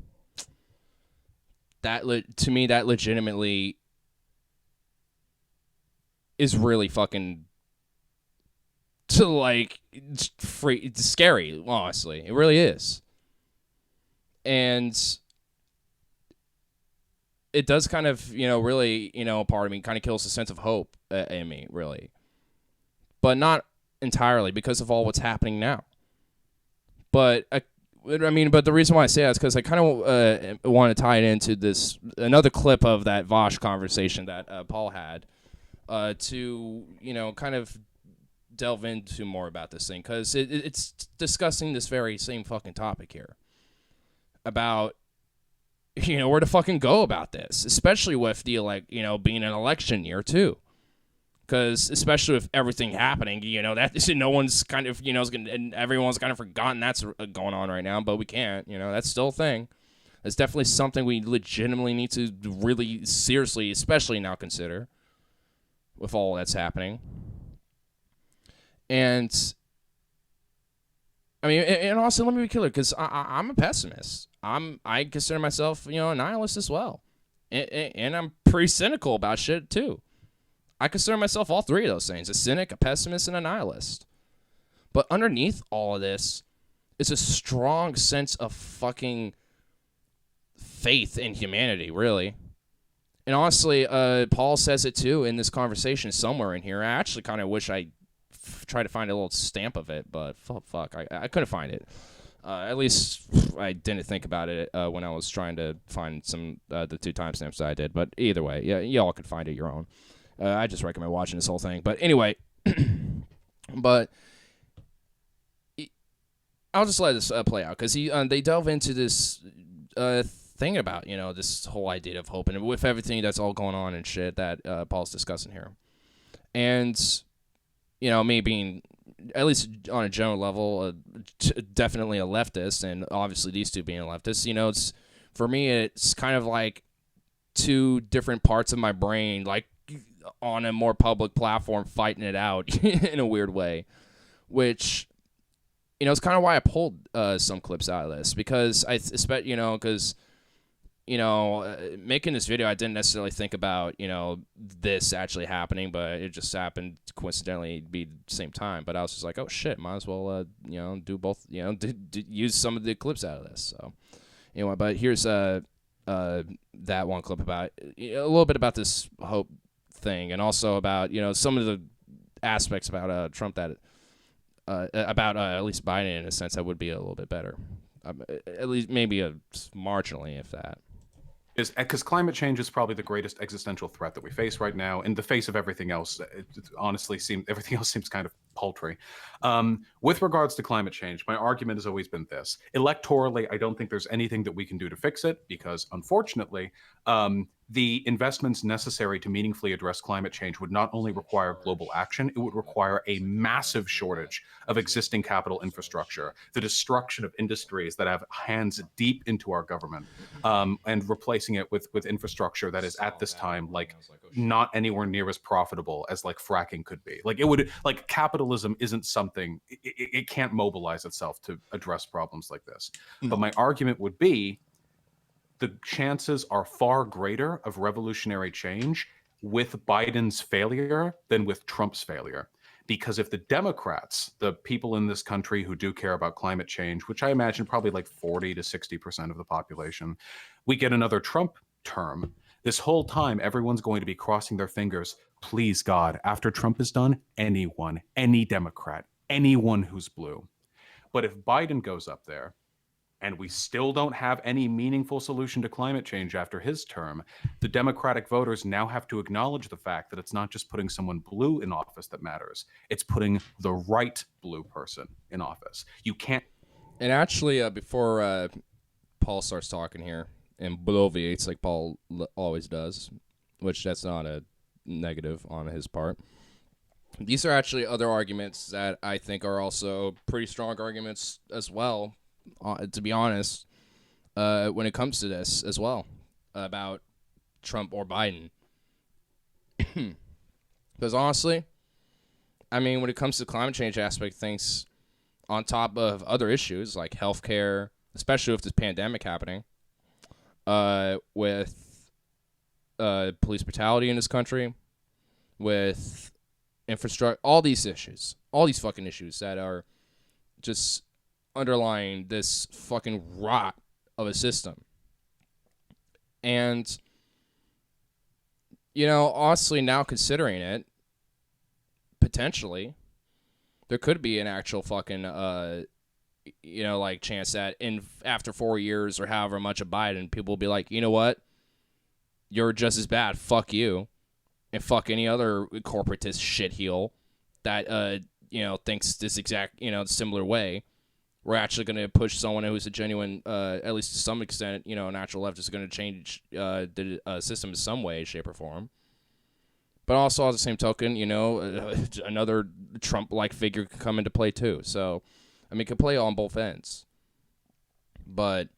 to me, that legitimately is really fucking it's scary, honestly. It really is. And it does kind of, really, part of me kind of kills the sense of hope in me, really. But not entirely because of all what's happening now. But but the reason why I say that is because I kind of want to tie it into another clip of that Vosh conversation that Paul had to, kind of delve into more about this thing, because it's discussing this very same fucking topic here about, where to fucking go about this, especially with the, being an election year too. Because especially with everything happening, that no one's kind of, and everyone's kind of forgotten that's going on right now, but we can't, that's still a thing. It's definitely something we legitimately need to really seriously, especially now, consider with all that's happening. And, and also, let me be clear, because I'm a pessimist. I consider myself, a nihilist as well. And I'm pretty cynical about shit, too. I consider myself all three of those things: a cynic, a pessimist, and a nihilist. But underneath all of this is a strong sense of fucking faith in humanity, really. And honestly, Paul says it too in this conversation somewhere in here. I actually kind of wish I tried to find a little stamp of it, but fuck, I couldn't find it. At least I didn't think about it when I was trying to find the 2 timestamps that I did. But either way, yeah, y'all could find it your own. I just recommend watching this whole thing. But anyway, but I'll just let this play out, because they delve into this thing about, this whole idea of hope, and with everything that's all going on and shit that Paul's discussing here. And, me being, at least on a general level, definitely a leftist, and obviously these two being leftists, it's, for me, it's kind of like 2 different parts of my brain, on a more public platform, fighting it out in a weird way, which, it's kind of why I pulled some clips out of this, because I expect, making this video, I didn't necessarily think about, this actually happening, but it just happened to coincidentally be the same time. But I was just like, oh shit, might as well, do both, use some of the clips out of this. So anyway, but here's that one clip about a little bit about this hope thing, and also about, some of the aspects about Trump that about at least Biden, in a sense, that would be a little bit better, at least maybe marginally, if that. Is because climate change is probably the greatest existential threat that we face right now. In the face of everything else, it honestly everything else seems kind of paltry. With regards to climate change, my argument has always been this: electorally, I don't think there's anything that we can do to fix it, because unfortunately, the investments necessary to meaningfully address climate change would not only require global action, it would require a massive shortage of existing capital infrastructure, the destruction of industries that have hands deep into our government, and replacing it with infrastructure that is at this time like not anywhere near as profitable as like fracking could be. Like it would, like capitalism isn't something, it can't mobilize itself to address problems like this. But my argument would be, the chances are far greater of revolutionary change with Biden's failure than with Trump's failure. Because if the Democrats, the people in this country who do care about climate change, which I imagine probably like 40 to 60% of the population, we get another Trump term, this whole time everyone's going to be crossing their fingers, please God, after Trump is done, anyone, any Democrat, anyone who's blue. But if Biden goes up there, and we still don't have any meaningful solution to climate change after his term, the Democratic voters now have to acknowledge the fact that it's not just putting someone blue in office that matters. It's putting the right blue person in office. You can't... And actually, before Paul starts talking here and bloviates like Paul always does, which that's not a negative on his part, these are actually other arguments that I think are also pretty strong arguments as well, to be honest, when it comes to this as well, about Trump or Biden. Because honestly, I mean, when it comes to the climate change aspect of things, on top of other issues like healthcare, especially with this pandemic happening, with police brutality in this country, with infrastructure, all these issues, all these fucking issues that are just underlying this fucking rot of a system. And, you know, honestly, now considering it, potentially, there could be an actual fucking, you know, like, chance that after 4 years or however much of Biden, people will be like, you know what? You're just as bad. Fuck you. And fuck any other corporatist shitheel that, you know, thinks this exact, you know, similar way. We're actually going to push someone who's a genuine, at least to some extent, you know, an actual left is going to change the system in some way, shape, or form. But also, at the same token, you know, another Trump-like figure could come into play too. So, I mean, it could play on both ends. But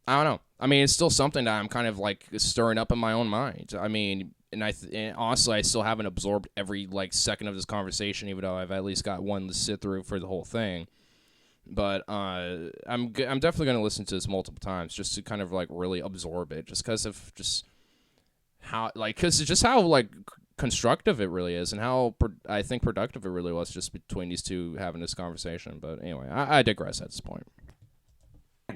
I don't know. I mean, it's still something that I'm kind of like stirring up in my own mind. I mean, and honestly, I still haven't absorbed every like second of this conversation, even though I've at least got one to sit through for the whole thing. But I'm definitely going to listen to this multiple times just to kind of like really absorb it, just because of just how because it's just how like constructive it really is, and how I think productive it really was just between these two having this conversation. But anyway, I digress at this point.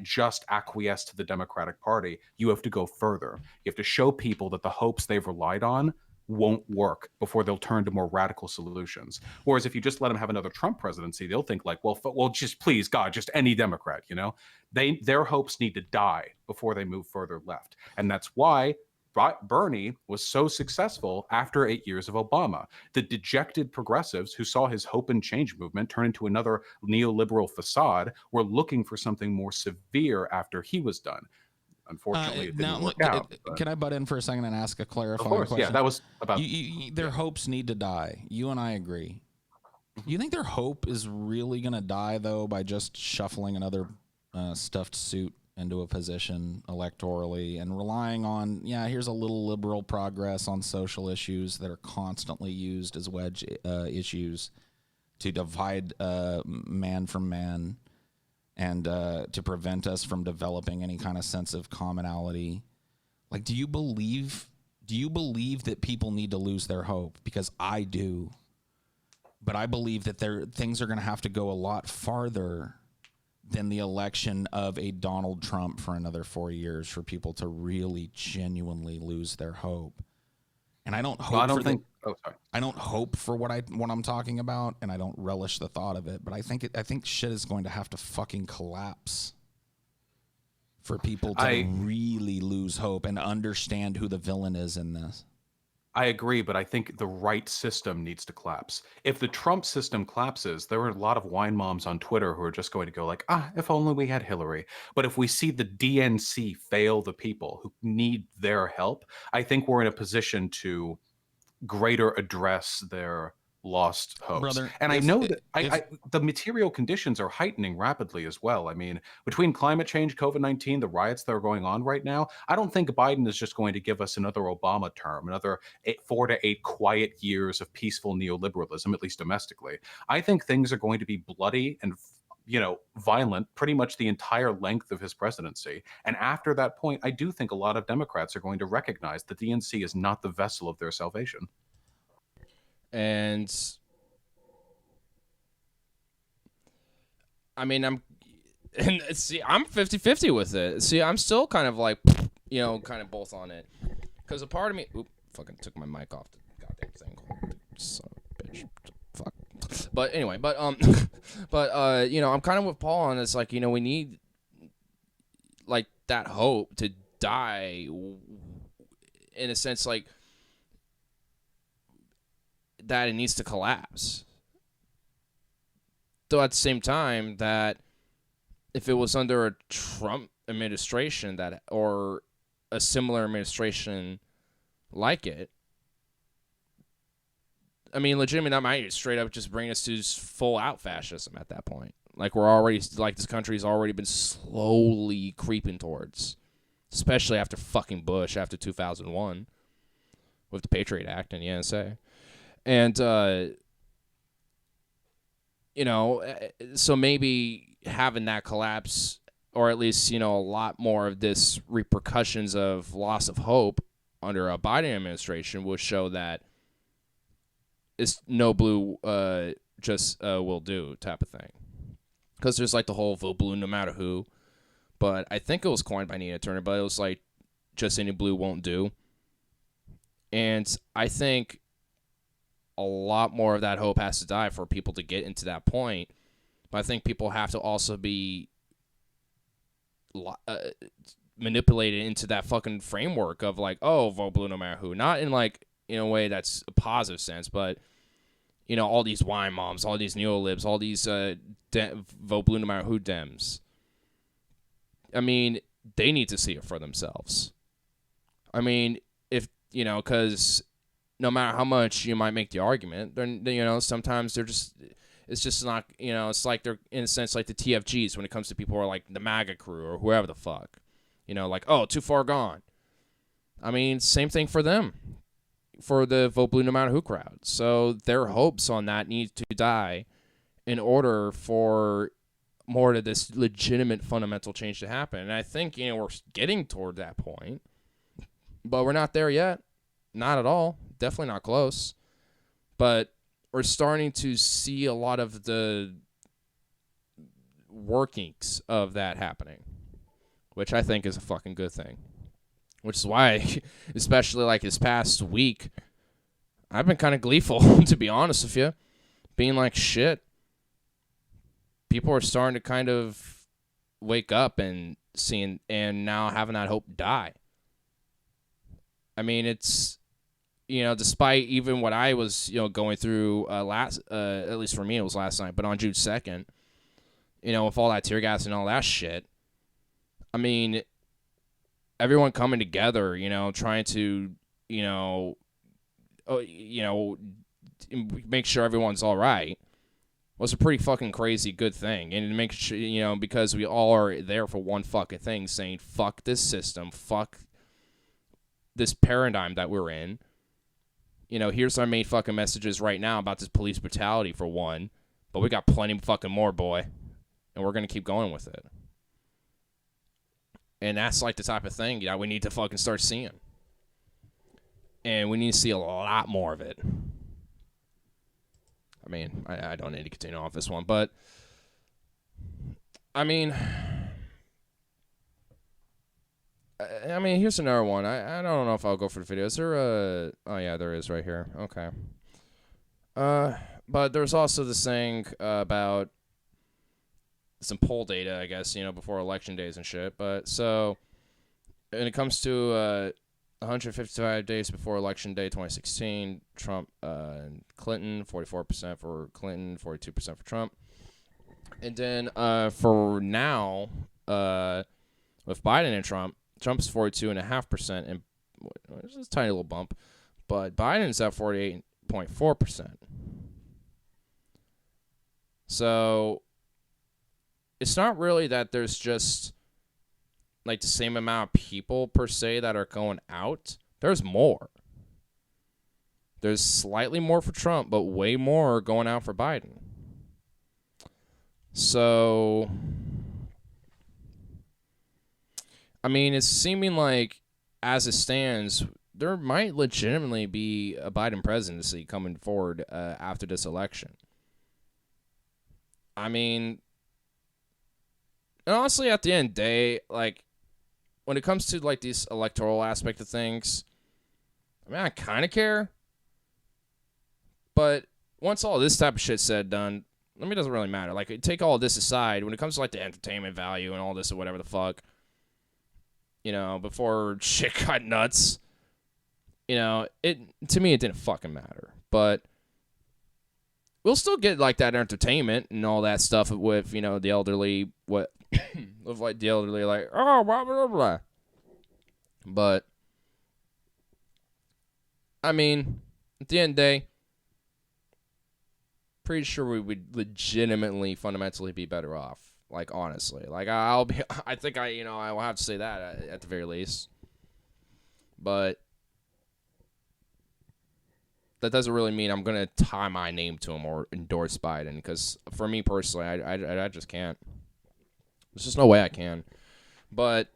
Just acquiesce to the Democratic Party. You have to go further. You have to show people that the hopes they've relied on won't work before they'll turn to more radical solutions. Whereas if you just let them have another Trump presidency, they'll think like, well, just please God, just any Democrat, you know? Their hopes need to die before they move further left. And that's why Bernie was so successful after 8 years of Obama. The dejected progressives who saw his hope and change movement turn into another neoliberal facade were looking for something more severe after he was done. Unfortunately, it didn't work out. Can I butt in for a second and ask a clarifying question? Yeah, that was about... their hopes need to die. You and I agree. You think their hope is really going to die, though, by just shuffling another stuffed suit into a position electorally and relying on, here's a little liberal progress on social issues that are constantly used as wedge issues to divide man from man and to prevent us from developing any kind of sense of commonality? Like, do you believe that people need to lose their hope? Because I do. But I believe that things are going to have to go a lot farther than the election of a Donald Trump for another 4 years for people to really genuinely lose their hope. And I don't hope I don't hope for what I'm talking about, and I don't relish the thought of it, but I think shit is going to have to fucking collapse for people to really lose hope and understand who the villain is in this. I agree, but I think the right system needs to collapse. If the Trump system collapses, there are a lot of wine moms on Twitter who are just going to go like, if only we had Hillary. But if we see the DNC fail the people who need their help, I think we're in a position to greater address their lost hopes. Brother, And I know that the material conditions are heightening rapidly as well. I mean, between climate change, COVID-19, the riots that are going on right now, I don't think Biden is just going to give us another Obama term, another 4 to 8 quiet years of peaceful neoliberalism, at least domestically. I think things are going to be bloody and violent pretty much the entire length of his presidency. And after that point, I do think a lot of Democrats are going to recognize that the DNC is not the vessel of their salvation. And I mean, I'm 50-50 with it. See, I'm still kind of like, kind of both on it. Because a part of me, fucking took my mic off the goddamn thing. Son of a bitch. Fuck. But anyway, I'm kind of with Paul on this. Like, we need like that hope to die in a sense, like that it needs to collapse. Though at the same time, that if it was under a Trump administration or a similar administration like it, I mean, legitimately, that might straight up just bring us to full out fascism at that point. Like this country's already been slowly creeping towards, especially after fucking Bush, after 2001, with the Patriot Act and the NSA. And, so maybe having that collapse, or at least, a lot more of this repercussions of loss of hope under a Biden administration will show that it's no blue just will do type of thing. Because there's like the whole vote blue no matter who. But I think it was coined by Nina Turner, but it was like just any blue won't do. And I think a lot more of that hope has to die for people to get into that point. But I think people have to also be manipulated into that fucking framework of like, oh, vote blue no matter who. Not in like in a way that's a positive sense, but all these wine moms, all these neolibs, all these vote blue no matter who Dems. I mean, they need to see it for themselves. I mean, if because no matter how much you might make the argument, then sometimes it's just not, it's like they're in a sense like the TFGs when it comes to people who are like the MAGA crew or whoever the fuck, like, oh, too far gone. I mean, same thing for them, for the vote blue no matter who crowd. So their hopes on that need to die in order for more of this legitimate fundamental change to happen. And I think, we're getting toward that point, but we're not there yet. Not at all. Definitely not close. But we're starting to see a lot of the workings of that happening, which I think is a fucking good thing. Which is why, especially like this past week, I've been kind of gleeful, to be honest with you. Being like, shit, people are starting to kind of wake up and seeing, and now having that hope die. I mean, it's, despite even what I was, going through at least for me, it was last night, but on June 2nd, with all that tear gas and all that shit, I mean, everyone coming together, trying to, make sure everyone's all right was a pretty fucking crazy good thing. And to make sure, because we all are there for one fucking thing, saying, fuck this system, fuck this paradigm that we're in. Here's our main fucking messages right now about this police brutality for one, but we got plenty fucking more, boy, and we're going to keep going with it. And that's like the type of thing we need to fucking start seeing. And we need to see a lot more of it. I mean, I don't need to continue off this one, but I mean, here's another one. I don't know if I'll go for the video. Is there a... Oh, yeah, there is right here. Okay. But there's also this thing about some poll data, I guess, before election days and shit. But so when it comes to 155 days before Election Day 2016, Trump and Clinton, 44% for Clinton, 42% for Trump. And then for now, with Biden and Trump, Trump's 42.5%, and it's a tiny little bump, but Biden's at 48.4%. So it's not really that there's just like the same amount of people per se that are going out. There's more. There's slightly more for Trump, but way more going out for Biden. So, I mean, it's seeming like, as it stands, there might legitimately be a Biden presidency coming forward after this election. I mean, and honestly, at the end of the day, like, when it comes to, like, this electoral aspect of things, I mean, I kind of care. But once all this type of shit's said and done, I mean, it doesn't really matter. Like, take all this aside, when it comes to, like, the entertainment value and all this or whatever the fuck, you know, before shit got nuts, you know, to me, it didn't fucking matter. But we'll still get, like, that entertainment and all that stuff with, you know, the elderly, with, like, the elderly, like, oh, blah, blah, blah. But, I mean, at the end of the day, pretty sure we would legitimately, fundamentally be better off. Like, honestly. Like, I think I will have to say that at the very least. But that doesn't really mean I'm going to tie my name to him or endorse Biden. Because for me personally, I just can't. There's just no way I can. But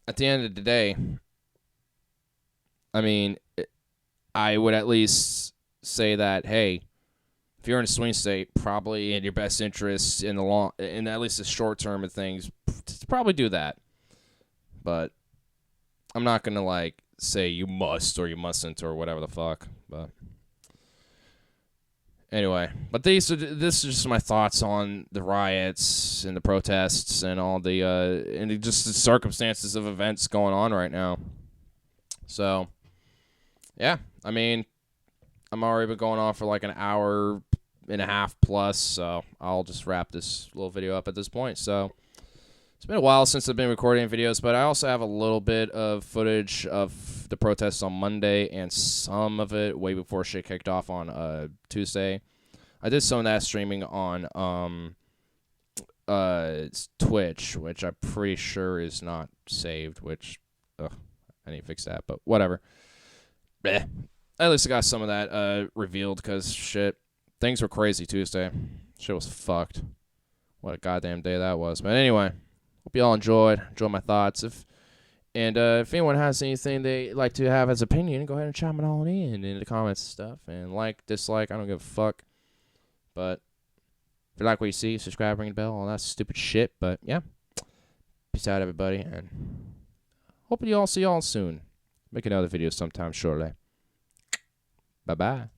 at the end of the day, I mean, I would at least say that, hey, if you're in a swing state, probably in your best interest in at least the short term of things, probably do that. But I'm not gonna like say you must or you mustn't or whatever the fuck. But anyway, this is just my thoughts on the riots and the protests and all the and just the circumstances of events going on right now. So yeah, I mean, I'm already been going on for like an hour and a half plus, so I'll just wrap this little video up at this point. So it's been a while since I've been recording videos, but I also have a little bit of footage of the protests on Monday and some of it way before shit kicked off on Tuesday. I did some of that streaming on Twitch, which I'm pretty sure is not saved, which I need to fix that, but whatever. Bleh. At least I got some of that revealed because, shit, things were crazy Tuesday. Shit was fucked. What a goddamn day that was. But anyway, hope you all enjoyed my thoughts. If anyone has anything they'd like to have as opinion, go ahead and chime it all in the comments and stuff. And like, dislike, I don't give a fuck. But if you like what you see, subscribe, ring the bell, all that stupid shit. But yeah, peace out, everybody. And hope you all see y'all soon. Make another video sometime shortly. Bye-bye.